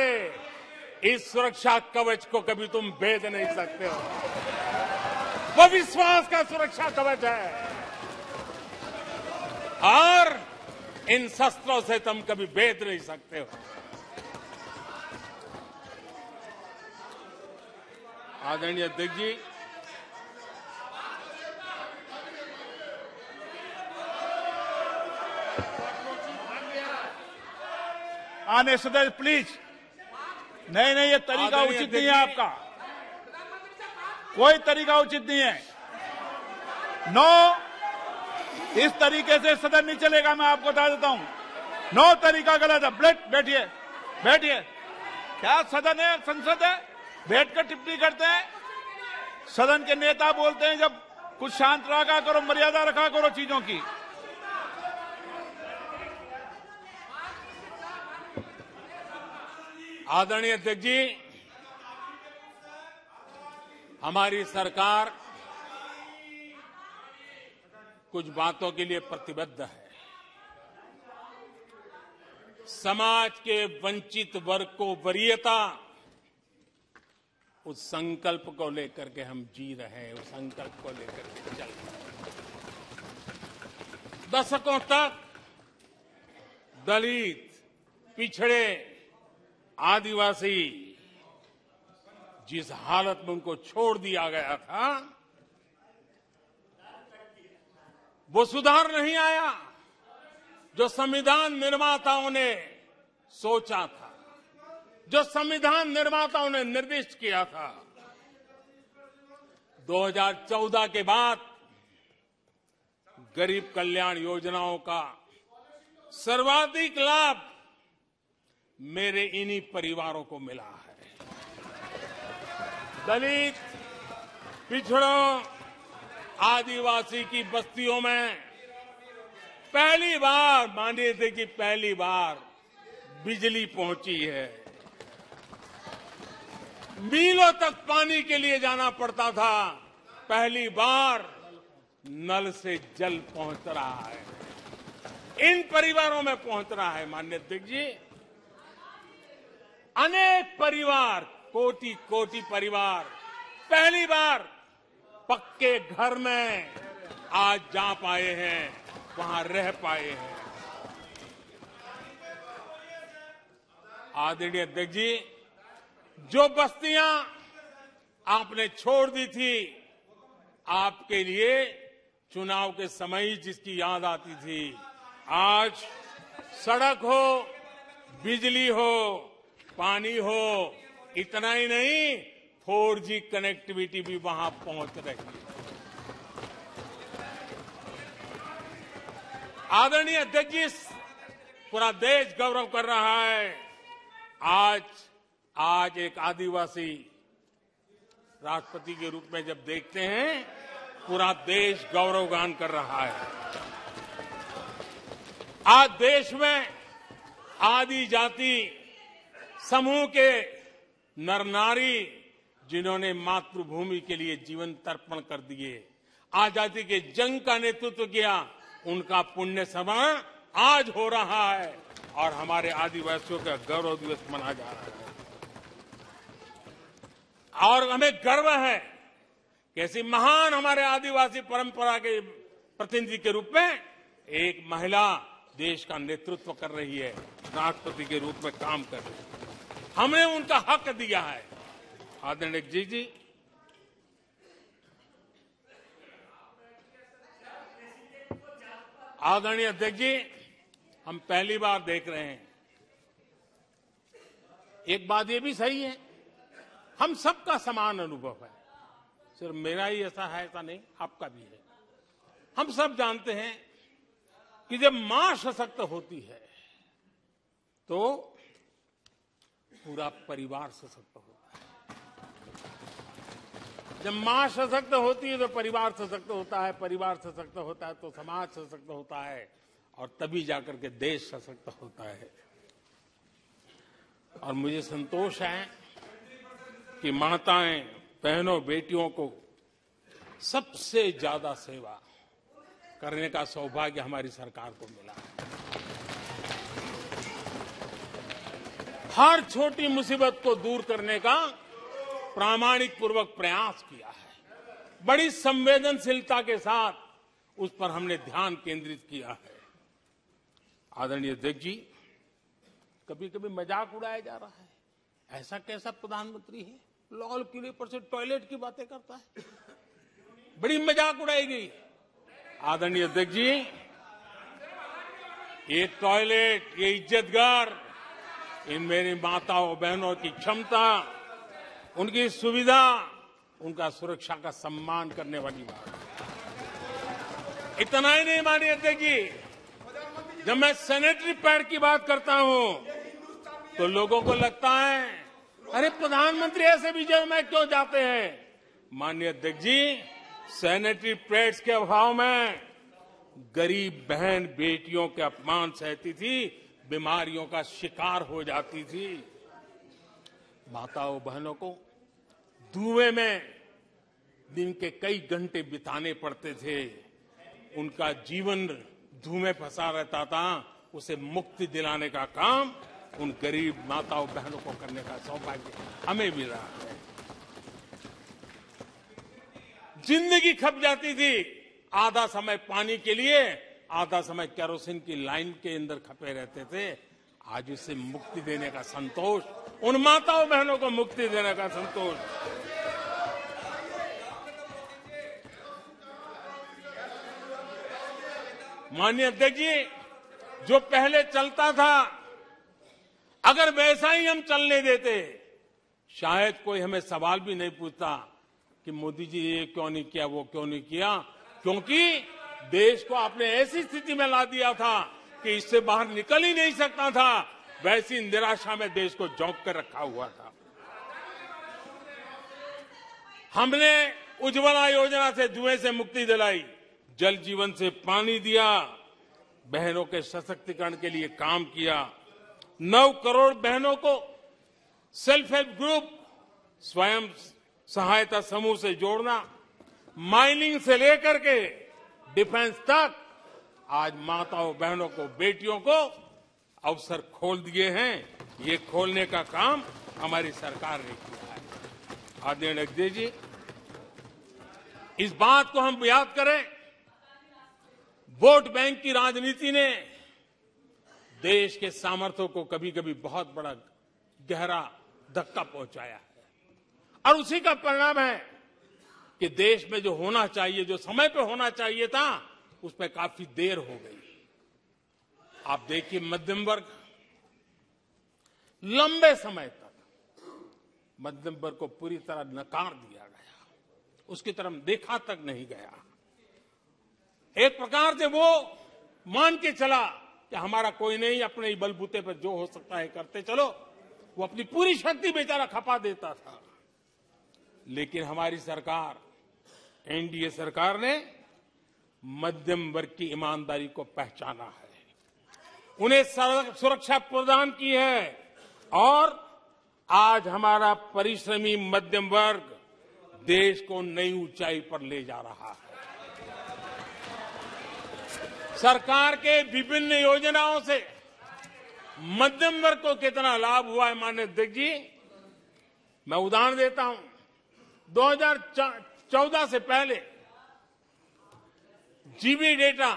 इस सुरक्षा कवच को कभी तुम भेद नहीं सकते हो। वो विश्वास का सुरक्षा कवच है और इन शस्त्रों से तुम कभी भेद नहीं सकते हो। आदरणीय अध्यक्ष जी, आने सदस्य प्लीज। नहीं, ये तरीका उचित नहीं है आपका, कोई तरीका उचित नहीं है। नो, इस तरीके से सदन नहीं चलेगा, मैं आपको बता देता हूं। नो, तरीका गलत है। बैठिए बैठिए। क्या सदन है, संसद है? बैठकर टिप्पणी करते हैं। सदन के नेता बोलते हैं जब कुछ शांत रखा करो, मर्यादा रखा करो चीजों की। आदरणीय अध्यक्ष जी, हमारी सरकार कुछ बातों के लिए प्रतिबद्ध है। समाज के वंचित वर्ग को वरीयता, उस संकल्प को लेकर के हम जी रहे हैं, उस संकल्प को लेकर के चल रहे हैं। दशकों तक दलित, पिछड़े, आदिवासी जिस हालत में उनको छोड़ दिया गया था, वो सुधार नहीं आया जो संविधान निर्माताओं ने सोचा था, जो संविधान निर्माताओं ने निर्दिष्ट किया था। 2014 के बाद गरीब कल्याण योजनाओं का सर्वाधिक लाभ मेरे इन्हीं परिवारों को मिला है। दलित, पिछड़ों, आदिवासी की बस्तियों में पहली बार, मानिए थे कि पहली बार बिजली पहुंची है। मीलों तक पानी के लिए जाना पड़ता था, पहली बार नल से जल पहुंच रहा है, इन परिवारों में पहुंच रहा है। माननीय अध्यक्ष जी, अनेक परिवार, कोटि कोटि परिवार पहली बार पक्के घर में आज जा पाए हैं, वहां रह पाए हैं। आदरणीय अध्यक्ष जी, जो बस्तियां आपने छोड़ दी थी, आपके लिए चुनाव के समय ही जिसकी याद आती थी, आज सड़क हो, बिजली हो, पानी हो, इतना ही नहीं 4G कनेक्टिविटी भी वहां पहुंच रही है। आदरणीय अध्यक्ष जी, पूरा देश गौरव कर रहा है। आज एक आदिवासी राष्ट्रपति के रूप में जब देखते हैं, पूरा देश गौरवगान कर रहा है। आज देश में आदि जाति समूह के नर नारी, जिन्होंने मातृभूमि के लिए जीवन तर्पण कर दिए, आजादी के जंग का नेतृत्व किया, उनका पुण्य स्मरण आज हो रहा है और हमारे आदिवासियों का गौरव दिवस मनाया जा रहा है। और हमें गर्व है कि ऐसी महान हमारे आदिवासी परंपरा के प्रतिनिधि के रूप में एक महिला देश का नेतृत्व कर रही है, राष्ट्रपति के रूप में काम कर रही है। हमने उनका हक दिया है। आदरणीय जी, आदरणीय अध्यक्ष जी, हम पहली बार देख रहे हैं, एक बात ये भी सही है, हम सबका समान अनुभव है, सिर्फ मेरा ही ऐसा है ऐसा नहीं, आपका भी है। हम सब जानते हैं कि जब मां सशक्त होती है तो पूरा परिवार सशक्त होता है। जब मां सशक्त होती है तो परिवार सशक्त होता है, परिवार सशक्त होता है तो समाज सशक्त होता है, और तभी जाकर के देश सशक्त होता है। और मुझे संतोष है कि माताएं, बहनों, बेटियों को सबसे ज्यादा सेवा करने का सौभाग्य हमारी सरकार को मिला है। हर छोटी मुसीबत को दूर करने का प्रामाणिक पूर्वक प्रयास किया है। बड़ी संवेदनशीलता के साथ उस पर हमने ध्यान केंद्रित किया है। आदरणीय अध्यक्ष जी, कभी कभी मजाक उड़ाया जा रहा है, ऐसा कैसा प्रधानमंत्री है, लाल किले पर से टॉयलेट की बातें करता है, बड़ी मजाक उड़ाई गई। आदरणीय अध्यक्ष जी, ये टॉयलेट, ये इज्जतघर, इन मेरी माताओं बहनों की क्षमता, उनकी सुविधा, उनका सुरक्षा का सम्मान करने वाली बात। इतना ही नहीं मानिए अध्यक्ष जी, जब मैं सैनिटरी पैड की बात करता हूं तो लोगों को लगता है अरे प्रधानमंत्री ऐसे विजय में क्यों जाते हैं। माननीय अध्यक्ष जी, सैनिटरी पैड्स के अभाव में गरीब बहन बेटियों के अपमान सहती थी, बीमारियों का शिकार हो जाती थी। माताओं बहनों को धुएं में दिन के कई घंटे बिताने पड़ते थे, उनका जीवन धुएं फंसा रहता था, उसे मुक्ति दिलाने का काम उन गरीब माताओं बहनों को करने का सौभाग्य हमें मिला है। जिंदगी खप जाती थी, आधा समय पानी के लिए, आधा समय केरोसिन की लाइन के अंदर खपे रहते थे। आज उसे मुक्ति देने का संतोष, उन माताओं बहनों को मुक्ति देने का संतोष। माननीय अध्यक्ष जी, जो पहले चलता था अगर वैसा ही हम चलने देते, शायद कोई हमें सवाल भी नहीं पूछता कि मोदी जी ये क्यों नहीं किया, वो क्यों नहीं किया, क्योंकि देश को आपने ऐसी स्थिति में ला दिया था कि इससे बाहर निकल ही नहीं सकता था। वैसी निराशा में देश को झोंक कर रखा हुआ था। हमने उज्ज्वला योजना से धुएं से मुक्ति दिलाई, जल जीवन से पानी दिया, बहनों के सशक्तिकरण के लिए काम किया। 9 करोड़ बहनों को सेल्फ हेल्प ग्रुप, स्वयं सहायता समूह से जोड़ना, माइनिंग से लेकर के डिफेंस तक, आज माताओं बहनों को, बेटियों को अवसर खोल दिए हैं। ये खोलने का काम हमारी सरकार ने किया है। आदरणीय अध्यक्ष जी, इस बात को हम याद करें, वोट बैंक की राजनीति ने देश के सामर्थ्य को कभी कभी बहुत बड़ा गहरा धक्का पहुंचाया है, और उसी का परिणाम है कि देश में जो होना चाहिए, जो समय पे होना चाहिए था, उस पर काफी देर हो गई। आप देखिए, मध्यम वर्ग, लंबे समय तक मध्यम वर्ग को पूरी तरह नकार दिया गया, उसकी तरफ देखा तक नहीं गया। एक प्रकार से वो मान के चला कि हमारा कोई नहीं, अपने ही बलबूते पर जो हो सकता है करते चलो। वो अपनी पूरी शक्ति बेचारा खपा देता था। लेकिन हमारी सरकार, एनडीए सरकार ने मध्यम वर्ग की ईमानदारी को पहचाना है, उन्हें सुरक्षा प्रदान की है, और आज हमारा परिश्रमी मध्यम वर्ग देश को नई ऊंचाई पर ले जा रहा है। सरकार के विभिन्न योजनाओं से मध्यम वर्ग को कितना लाभ हुआ है, माननीय अध्यक्ष जी, मैं उदाहरण देता हूं। 2014 से पहले जीबी डेटा,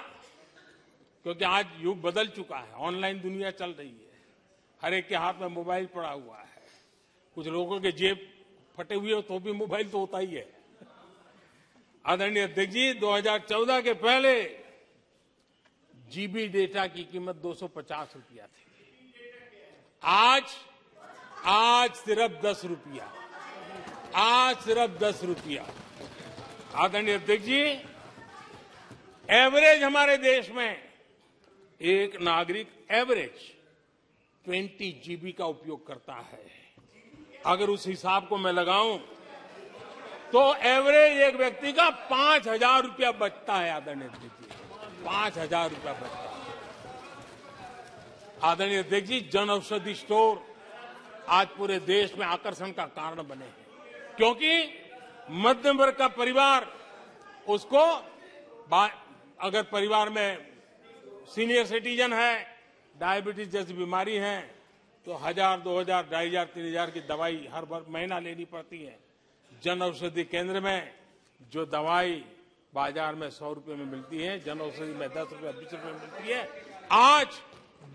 क्योंकि आज युग बदल चुका है, ऑनलाइन दुनिया चल रही है, हर एक के हाथ में मोबाइल पड़ा हुआ है, कुछ लोगों के जेब फटे हुए हो तो भी मोबाइल तो होता ही है। आदरणीय अध्यक्ष जी, 2014 के पहले जीबी डेटा की कीमत 250 रुपया थी, आज सिर्फ 10 रुपया, आज सिर्फ 10 रुपया। आदरणीय अध्यक्ष जी, एवरेज हमारे देश में एक नागरिक एवरेज 20 जीबी का उपयोग करता है। अगर उस हिसाब को मैं लगाऊं तो एवरेज एक व्यक्ति का 5,000 रुपया बचता है। आदरणीय अध्यक्ष जी, 5,000 रुपया बचता है। आदरणीय अध्यक्ष जी, जन औषधि स्टोर आज पूरे देश में आकर्षण का कारण बने हैं, क्योंकि मध्यम वर्ग का परिवार, उसको अगर परिवार में सीनियर सिटीजन है, डायबिटीज जैसी बीमारी है, तो 1,000, 2,000, 2,500, 3,000 की दवाई हर महीना लेनी पड़ती है। जन औषधि केंद्र में जो दवाई बाजार में 100 रुपए में मिलती है, जन औषधि में 10 रुपए 20 रुपए में मिलती है, आज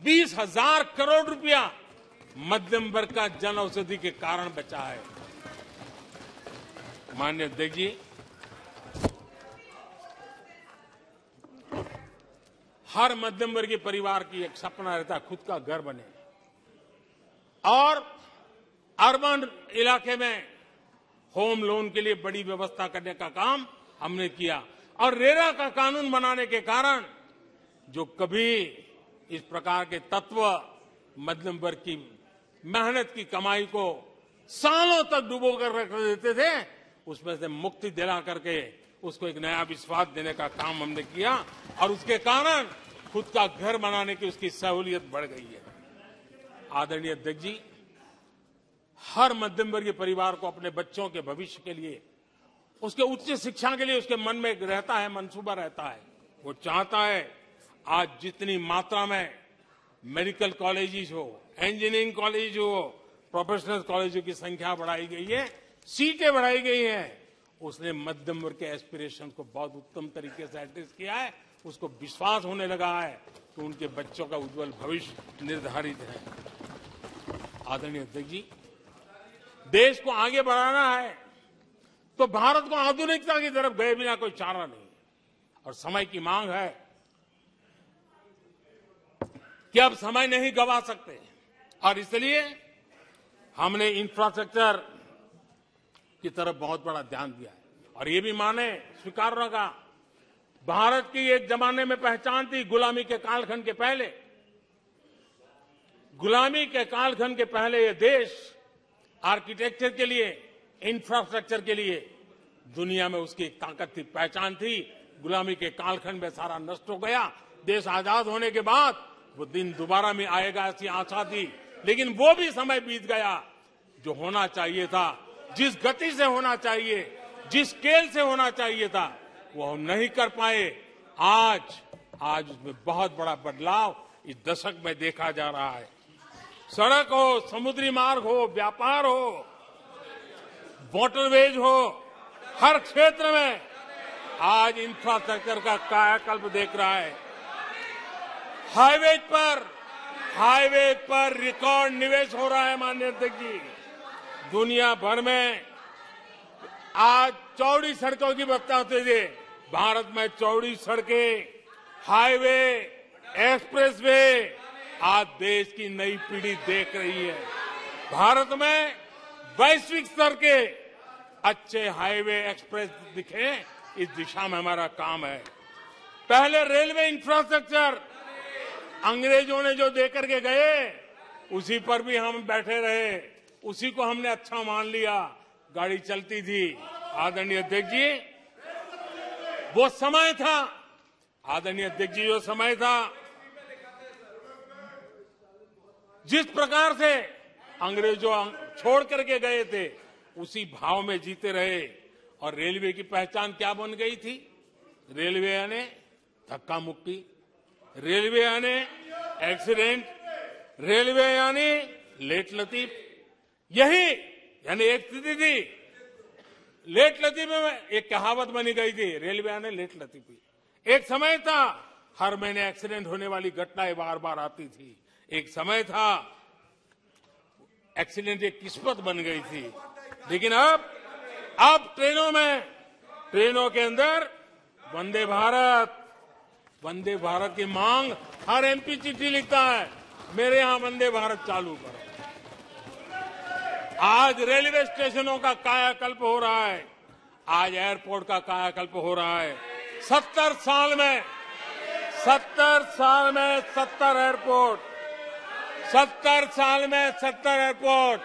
20,000 करोड़ रुपया मध्यम वर्ग का जन औषधि के कारण बचा है। माननीय अध्यक्ष जी, हर मध्यम वर्गीय परिवार की एक सपना रहता है खुद का घर बने, और अर्बन इलाके में होम लोन के लिए बड़ी व्यवस्था करने का काम हमने किया, और रेरा का कानून बनाने के कारण जो कभी इस प्रकार के तत्व मध्यम वर्ग की मेहनत की कमाई को सालों तक डुबो कर रख देते थे, उसमें से मुक्ति दिला करके उसको एक नया विश्वास देने का काम हमने किया, और उसके कारण खुद का घर बनाने की उसकी सहूलियत बढ़ गई है। आदरणीय अध्यक्ष जी, हर मध्यम वर्गीय परिवार को अपने बच्चों के भविष्य के लिए, उसके उच्च शिक्षा के लिए उसके मन में रहता है, मंसूबा रहता है। वो चाहता है आज जितनी मात्रा में मेडिकल कॉलेजेस हो, इंजीनियरिंग कॉलेज हो, प्रोफेशनल कॉलेजों की संख्या बढ़ाई गई है, सीटें बढ़ाई गई हैं, उसने मध्यम वर्ग के एस्पिरेशन को बहुत उत्तम तरीके से एड्रेस किया है। उसको विश्वास होने लगा है कि उनके बच्चों का उज्जवल भविष्य निर्धारित है। आदरणीय अध्यक्ष जी, देश को आगे बढ़ाना है तो भारत को आधुनिकता की तरफ गए बिना कोई चारा नहीं, और समय की मांग है कि अब समय नहीं गंवा सकते, और इसलिए हमने इंफ्रास्ट्रक्चर की तरफ बहुत बड़ा ध्यान दिया है। और ये भी माने स्वीकार रखा, भारत की एक जमाने में पहचान थी गुलामी के कालखंड के पहले, गुलामी के कालखंड के पहले ये देश आर्किटेक्चर के लिए, इंफ्रास्ट्रक्चर के लिए दुनिया में उसकी एक ताकत थी, पहचान थी। गुलामी के कालखंड में सारा नष्ट हो गया। देश आजाद होने के बाद वो दिन दोबारा में आएगा ऐसी आशा थी, लेकिन वो भी समय बीत गया। जो होना चाहिए था, जिस गति से होना चाहिए, जिस स्केल से होना चाहिए था, वो हम नहीं कर पाए। आज उसमें बहुत बड़ा बदलाव इस दशक में देखा जा रहा है। सड़क हो, समुद्री मार्ग हो, व्यापार हो, वाटरवेज हो, हर क्षेत्र में आज इंफ्रास्ट्रक्चर का कायाकल्प देख रहा है। हाईवे पर रिकॉर्ड निवेश हो रहा है। माननीय अध्यक्ष जी, दुनिया भर में आज चौड़ी सड़कों की बात होती थी, भारत में चौड़ी सड़कें, हाईवे, एक्सप्रेसवे आज देश की नई पीढ़ी देख रही है। भारत में वैश्विक स्तर के अच्छे हाईवे, एक्सप्रेस दिखे, इस दिशा में हमारा काम है। पहले रेलवे इंफ्रास्ट्रक्चर अंग्रेजों ने जो देकर के गए, उसी पर भी हम बैठे रहे, उसी को हमने अच्छा मान लिया, गाड़ी चलती थी। आदरणीय अध्यक्ष जी, वो समय था, आदरणीय अध्यक्ष जी, वो समय था जिस प्रकार से अंग्रेजों छोड़ करके गए थे, उसी भाव में जीते रहे। और रेलवे की पहचान क्या बन गई थी? रेलवे यानी धक्का मुक्की, रेलवे यानी एक्सीडेंट, रेलवे यानी लेट लतीफ। यही यानी एक स्थिति थी। लेट लतीफ में एक कहावत बनी गई थी, रेलवे यानी लेट लतीफी। एक समय था हर महीने एक्सीडेंट होने वाली घटनाएं बार बार आती थी। एक समय था एक्सीडेंट एक किस्मत बन गई थी। लेकिन अब ट्रेनों के अंदर वंदे भारत की मांग, हर एमपी चिट्ठी लिखता है, मेरे यहां वंदे भारत चालू करो। आज रेलवे स्टेशनों का कायाकल्प हो रहा है, आज एयरपोर्ट का कायाकल्प हो रहा है। 70 साल में 70 एयरपोर्ट, 70 साल में 70 एयरपोर्ट,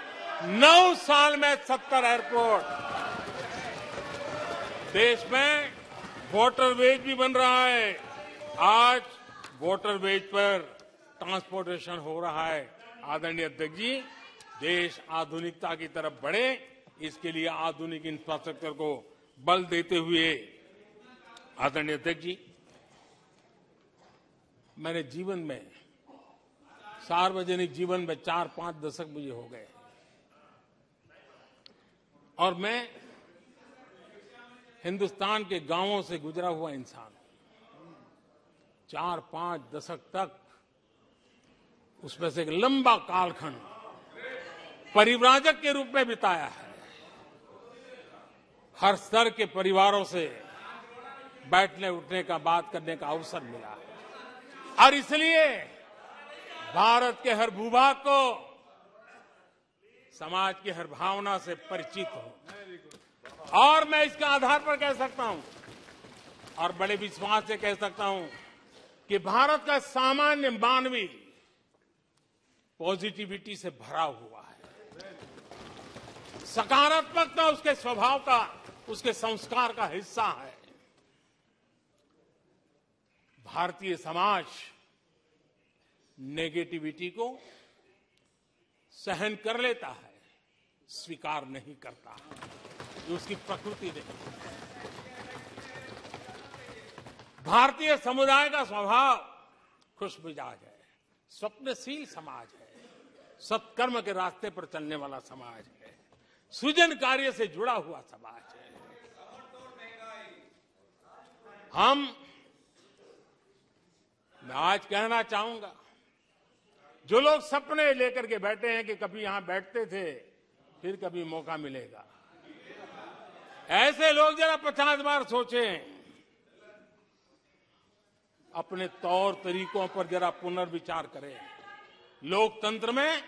9 साल में 70 एयरपोर्ट। देश में वाटरवेज भी बन रहा है। आज वाटरवेज पर ट्रांसपोर्टेशन हो रहा है। आदरणीय अध्यक्ष जी, देश आधुनिकता की तरफ बढ़े, इसके लिए आधुनिक इंफ्रास्ट्रक्चर को बल देते हुए, आदरणीय अध्यक्ष जी, मैंने जीवन में, सार्वजनिक जीवन में 4-5 दशक मुझे हो गए, और मैं हिंदुस्तान के गांवों से गुजरा हुआ इंसान, 4-5 दशक तक उसमें से एक लंबा कालखंड परिव्राजक के रूप में बिताया है। हर स्तर के परिवारों से बैठने उठने का, बात करने का अवसर मिला और इसलिए भारत के हर भूभाग को समाज की हर भावना से परिचित हूं और मैं इसके आधार पर कह सकता हूं और बड़े विश्वास से कह सकता हूं कि भारत का सामान्य मानवी पॉजिटिविटी से भरा हुआ है। सकारात्मकता उसके स्वभाव का, उसके संस्कार का हिस्सा है। भारतीय समाज नेगेटिविटी को सहन कर लेता है, स्वीकार नहीं करता। ये उसकी प्रकृति नहीं। भारतीय समुदाय का स्वभाव खुशमिजाज है, स्वप्नशील समाज है, सत्कर्म के रास्ते पर चलने वाला समाज है, सृजन कार्य से जुड़ा हुआ समाज है। मैं आज कहना चाहूंगा, जो लोग सपने लेकर के बैठे हैं कि कभी यहां बैठते थे, फिर कभी मौका मिलेगा, ऐसे लोग जरा 50 बार सोचें, अपने तौर तरीकों पर जरा पुनर्विचार करें। लोकतंत्र में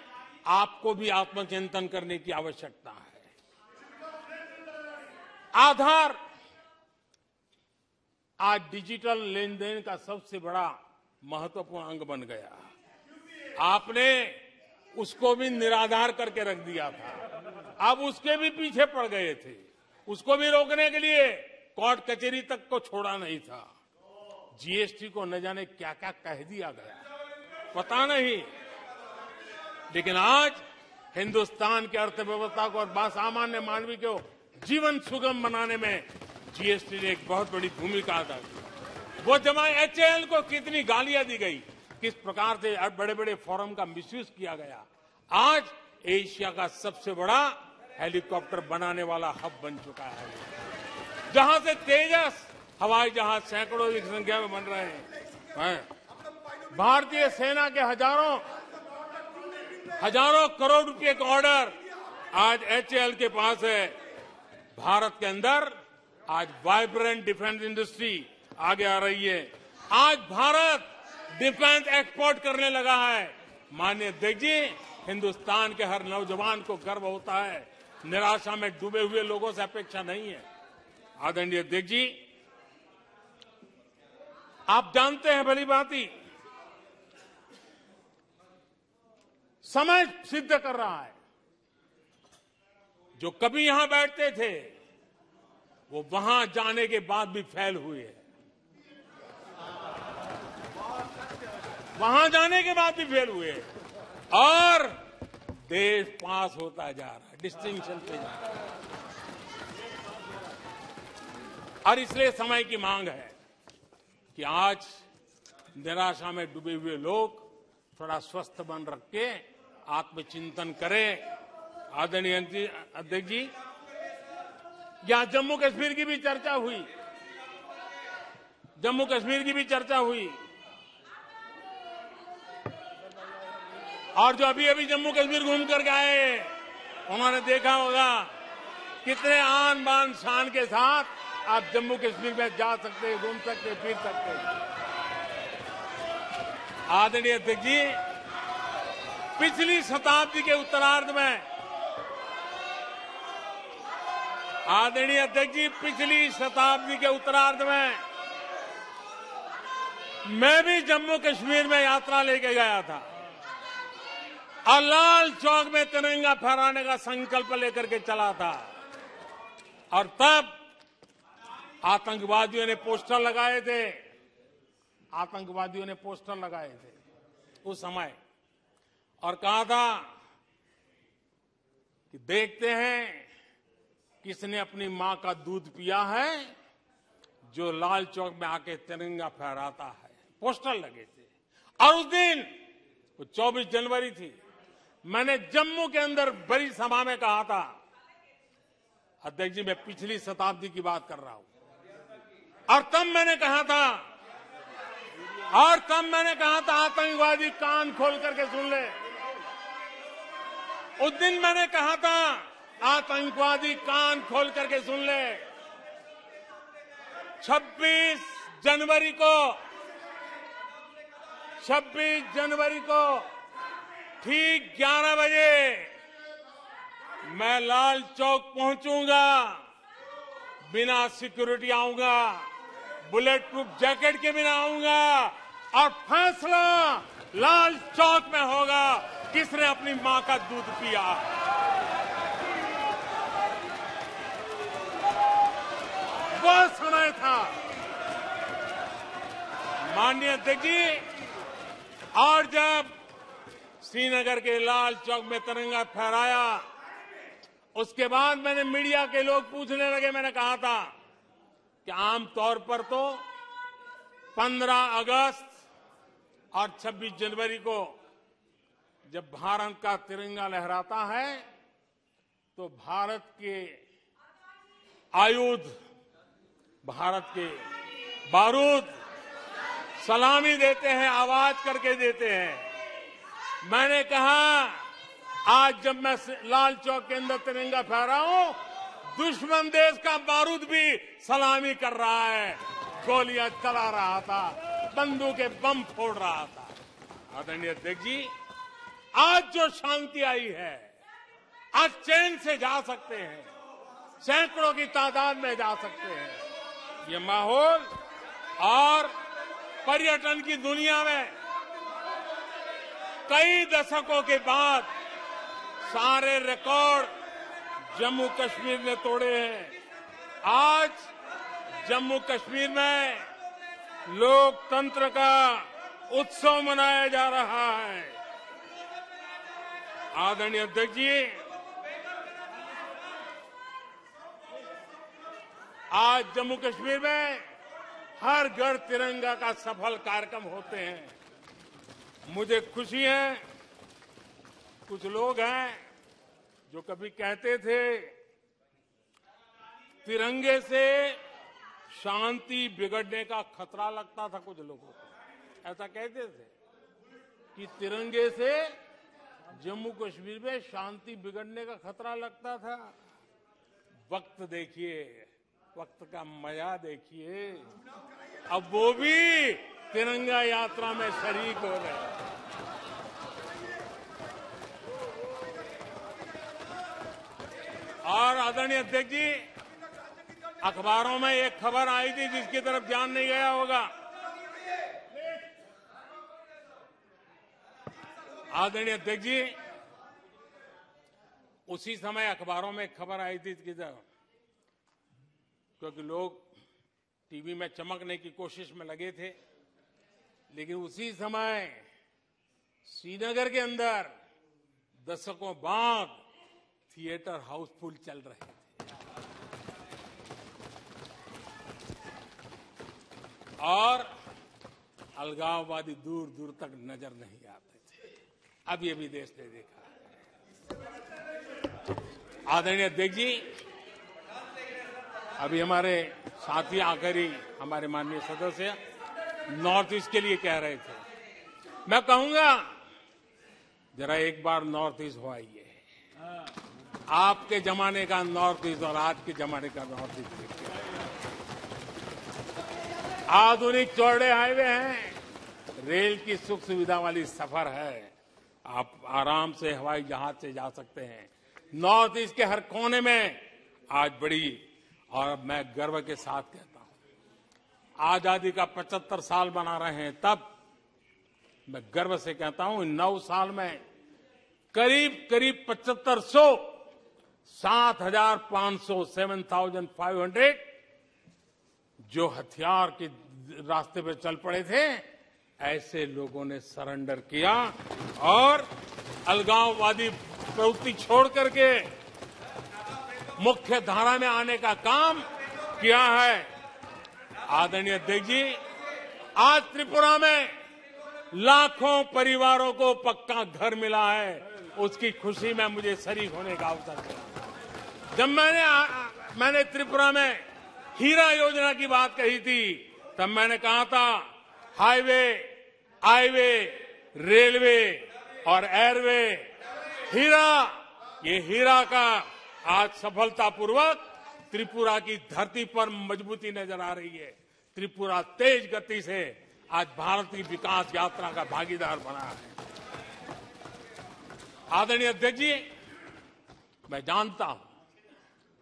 आपको भी आत्मचिंतन करने की आवश्यकता है। आधार आज डिजिटल लेन देन का सबसे बड़ा महत्वपूर्ण अंग बन गया। आपने उसको भी निराधार करके रख दिया था, अब उसके भी पीछे पड़ गए थे। उसको भी रोकने के लिए कोर्ट कचहरी तक को छोड़ा नहीं था। जीएसटी को न जाने क्या क्या कह दिया गया, पता नहीं, लेकिन आज हिंदुस्तान की अर्थव्यवस्था को और सामान्य मानवी को जीवन सुगम बनाने में जीएसटी ने एक बहुत बड़ी भूमिका अदा की। वो जमा एचएएल को कितनी गालियां दी गई, किस प्रकार से बड़े बड़े फोरम का मिसयूज किया गया। आज एशिया का सबसे बड़ा हेलीकॉप्टर बनाने वाला हब बन चुका है, जहां से तेजस हवाई जहाज सैकड़ों की संख्या में बन रहे हैं। भारतीय सेना के हजारों करोड़ रुपए का ऑर्डर आज एचएएल के पास है। भारत के अंदर आज वाइब्रेंट डिफेंस इंडस्ट्री आगे आ रही है। आज भारत डिफेंस एक्सपोर्ट करने लगा है। माननीय अध्यक्ष जी, हिंदुस्तान के हर नौजवान को गर्व होता है। निराशा में डूबे हुए लोगों से अपेक्षा नहीं है। आदरणीय अध्यक्ष जी, आप जानते हैं भली भांति, समय सिद्ध कर रहा है, जो कभी यहां बैठते थे वो वहां जाने के बाद भी फेल हुए हैं। वहां जाने के बाद भी फेल हुए और देश पास होता जा रहा है, डिस्टिंक्शन पे जा रहा है। और इसलिए समय की मांग है कि आज निराशा में डूबे हुए लोग थोड़ा स्वस्थ मन रख के आत्मचिंतन करें। आदरणीय अध्यक्ष जी, यहां जम्मू कश्मीर की भी चर्चा हुई, जम्मू कश्मीर की भी चर्चा हुई, और जो अभी अभी जम्मू कश्मीर घूम कर गए उन्होंने देखा होगा कितने आन बान शान के साथ आप जम्मू कश्मीर में जा सकते, घूम सकते, फिर सकते। आदरणीय अध्यक्ष जी, पिछली शताब्दी के उत्तरार्ध में, आदरणीय अध्यक्ष जी, पिछली शताब्दी के उत्तरार्ध में मैं भी जम्मू कश्मीर में यात्रा लेके गया था और लाल चौक में तिरंगा फहराने का संकल्प लेकर के चला था। और तब आतंकवादियों ने पोस्टर लगाए थे, आतंकवादियों ने पोस्टर लगाए थे उस समय, और कहा था कि देखते हैं किसने अपनी मां का दूध पिया है जो लाल चौक में आके तिरंगा फहराता है। पोस्टर लगे थे। और उस दिन वो 24 जनवरी थी, मैंने जम्मू के अंदर बड़ी सभा में कहा था, अध्यक्ष जी, मैं पिछली शताब्दी की बात कर रहा हूं और तब मैंने कहा था आतंकवादी कान खोल करके सुन ले। उस दिन मैंने कहा था आतंकवादी कान खोल करके सुन ले। 26 जनवरी को ठीक 11 बजे मैं लाल चौक पहुंचूंगा, बिना सिक्योरिटी आऊंगा, बुलेट प्रूफ जैकेट के बिना आऊंगा और फैसला लाल चौक में होगा किसने अपनी मां का दूध पिया। वो समय था माननीय अध्यक्ष जी। और जब श्रीनगर के लाल चौक में तिरंगा फहराया, उसके बाद मैंने मीडिया के लोग पूछने लगे। मैंने कहा था कि आमतौर पर तो 15 अगस्त और 26 जनवरी को जब भारत का तिरंगा लहराता है तो भारत के आयुध, भारत के बारूद सलामी देते हैं, आवाज करके देते हैं। मैंने कहा आज जब मैं लाल चौक के अंदर तिरंगा फहरा हूं, दुश्मन देश का बारूद भी सलामी कर रहा है, गोलियां चला रहा था, बंदूकें बम फोड़ रहा था। आदरणीय अध्यक्ष जी, आज जो शांति आई है, आज चैन से जा सकते हैं, सैकड़ों की तादाद में जा सकते हैं। ये माहौल और पर्यटन की दुनिया में कई दशकों के बाद सारे रिकॉर्ड जम्मू कश्मीर ने तोड़े हैं। आज जम्मू कश्मीर में लोकतंत्र का उत्सव मनाया जा रहा है। आदरणीय अध्यक्ष जी, आज जम्मू कश्मीर में हर घर तिरंगा का सफल कार्यक्रम होते हैं। मुझे खुशी है, कुछ लोग हैं जो कभी कहते थे तिरंगे से शांति बिगड़ने का खतरा लगता था। कुछ लोगों को ऐसा कहते थे कि तिरंगे से जम्मू कश्मीर में शांति बिगड़ने का खतरा लगता था। वक्त देखिए, वक्त का मजा देखिए, अब वो भी तिरंगा यात्रा में शरीक हो गए। और आदरणीय अध्यक्ष जी, अखबारों में एक खबर आई थी जिसकी तरफ ध्यान नहीं गया होगा। आदरणीय अध्यक्ष जी, उसी समय अखबारों में एक खबर आई थी कि क्योंकि लोग टीवी में चमकने की कोशिश में लगे थे, लेकिन उसी समय श्रीनगर के अंदर दशकों बाद थिएटर हाउसफुल चल रहे थे और अलगाववादी दूर दूर तक नजर नहीं आते थे। अब ये भी देश ने देखा है। आदरणीय अध्यक्ष जी, अभी हमारे साथी आकर ही हमारे माननीय सदस्य नॉर्थ ईस्ट के लिए कह रहे थे। मैं कहूंगा जरा एक बार नॉर्थ ईस्ट हो आइए। आपके जमाने का नॉर्थ ईस्ट और आज के जमाने का नॉर्थ ईस्ट देखिए। आधुनिक चौड़े हाईवे हैं, रेल की सुख सुविधा वाली सफर है, आप आराम से हवाई जहाज से जा सकते हैं। नॉर्थ ईस्ट के हर कोने में आज बड़ी, और मैं गर्व के साथ कहता हूं, आजादी का 75 साल मना रहे हैं, तब मैं गर्व से कहता हूं 9 साल में करीब 7500 7,500 7,500 जो हथियार के रास्ते पर चल पड़े थे, ऐसे लोगों ने सरेंडर किया और अलगाववादी प्रवृत्ति छोड़ करके मुख्य धारा में आने का काम किया है। आदरणीय अध्यक्ष जी, आज त्रिपुरा में लाखों परिवारों को पक्का घर मिला है, उसकी खुशी में मुझे शरीक होने का अवसर मिला। जब मैंने मैंने त्रिपुरा में हीरा योजना की बात कही थी, तब मैंने कहा था हाईवे, हाईवे, रेलवे और एयरवे, ये हीरा का आज सफलतापूर्वक त्रिपुरा की धरती पर मजबूती नजर आ रही है। त्रिपुरा तेज गति से आज भारत की विकास यात्रा का भागीदार बना है। आदरणीय अध्यक्ष जी, मैं जानता हूं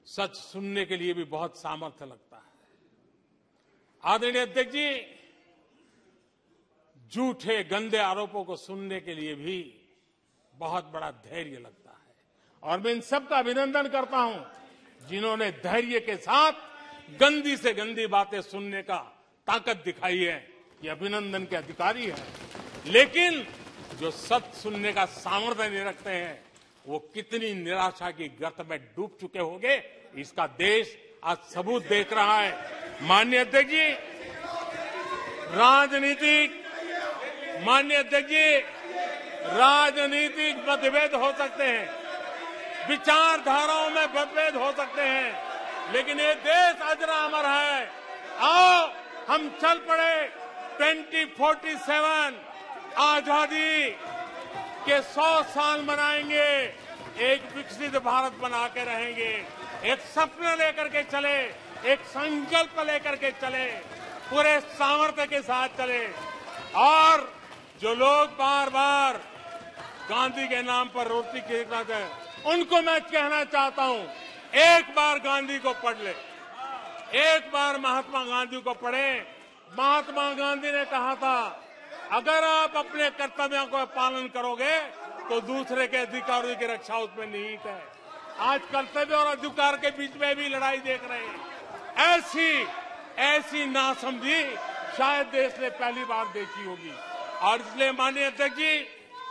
सच सुनने के लिए भी बहुत सामर्थ्य लगता है। आदरणीय अध्यक्ष जी, झूठे गंदे आरोपों को सुनने के लिए भी बहुत बड़ा धैर्य लगता है और मैं इन सबका अभिनंदन करता हूं जिन्होंने धैर्य के साथ गंदी से गंदी बातें सुनने का ताकत दिखाई है। ये अभिनंदन के अधिकारी हैं। लेकिन जो सच सुनने का सामर्थ्य नहीं रखते हैं, वो कितनी निराशा की गर्त में डूब चुके होंगे, इसका देश आज सबूत देख रहा है। माननीय अध्यक्ष जी, राजनीतिक मतभेद हो सकते हैं, विचारधाराओं में मतभेद हो सकते हैं, लेकिन ये देश अजरा अमर है। आओ हम चल पड़े 2047 आजादी के 100 साल मनाएंगे, एक विकसित भारत बना के रहेंगे, एक सपना लेकर के चले, एक संकल्प लेकर के चले, पूरे सामर्थ्य के साथ चले। और जो लोग बार बार गांधी के नाम पर रोटी खिलाते हैं, उनको मैं कहना चाहता हूं, एक बार गांधी को पढ़ ले, एक बार महात्मा गांधी को पढ़े। महात्मा गांधी ने कहा था, अगर आप अपने कर्तव्यों को पालन करोगे तो दूसरे के अधिकारों की रक्षा उसमें निहित है। आज कर्तव्य और अधिकार के बीच में भी लड़ाई देख रहे हैं। ऐसी नासमझी शायद देश ने पहली बार देखी होगी। और इसलिए माननीय अध्यक्ष जी,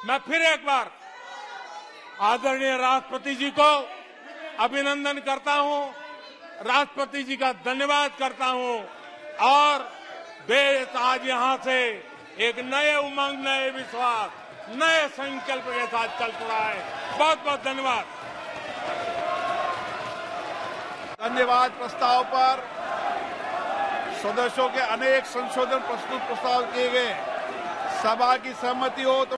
मैं फिर एक बार आदरणीय राष्ट्रपति जी को अभिनंदन करता हूं, राष्ट्रपति जी का धन्यवाद करता हूं और देश आज यहां से एक नए उमंग, नए विश्वास, नए संकल्प के साथ चल पड़ा है। बहुत बहुत धन्यवाद। धन्यवाद। प्रस्ताव पर सदस्यों के अनेक संशोधन प्रस्तुत प्रस्ताव किए गए। सभा की सहमति हो तो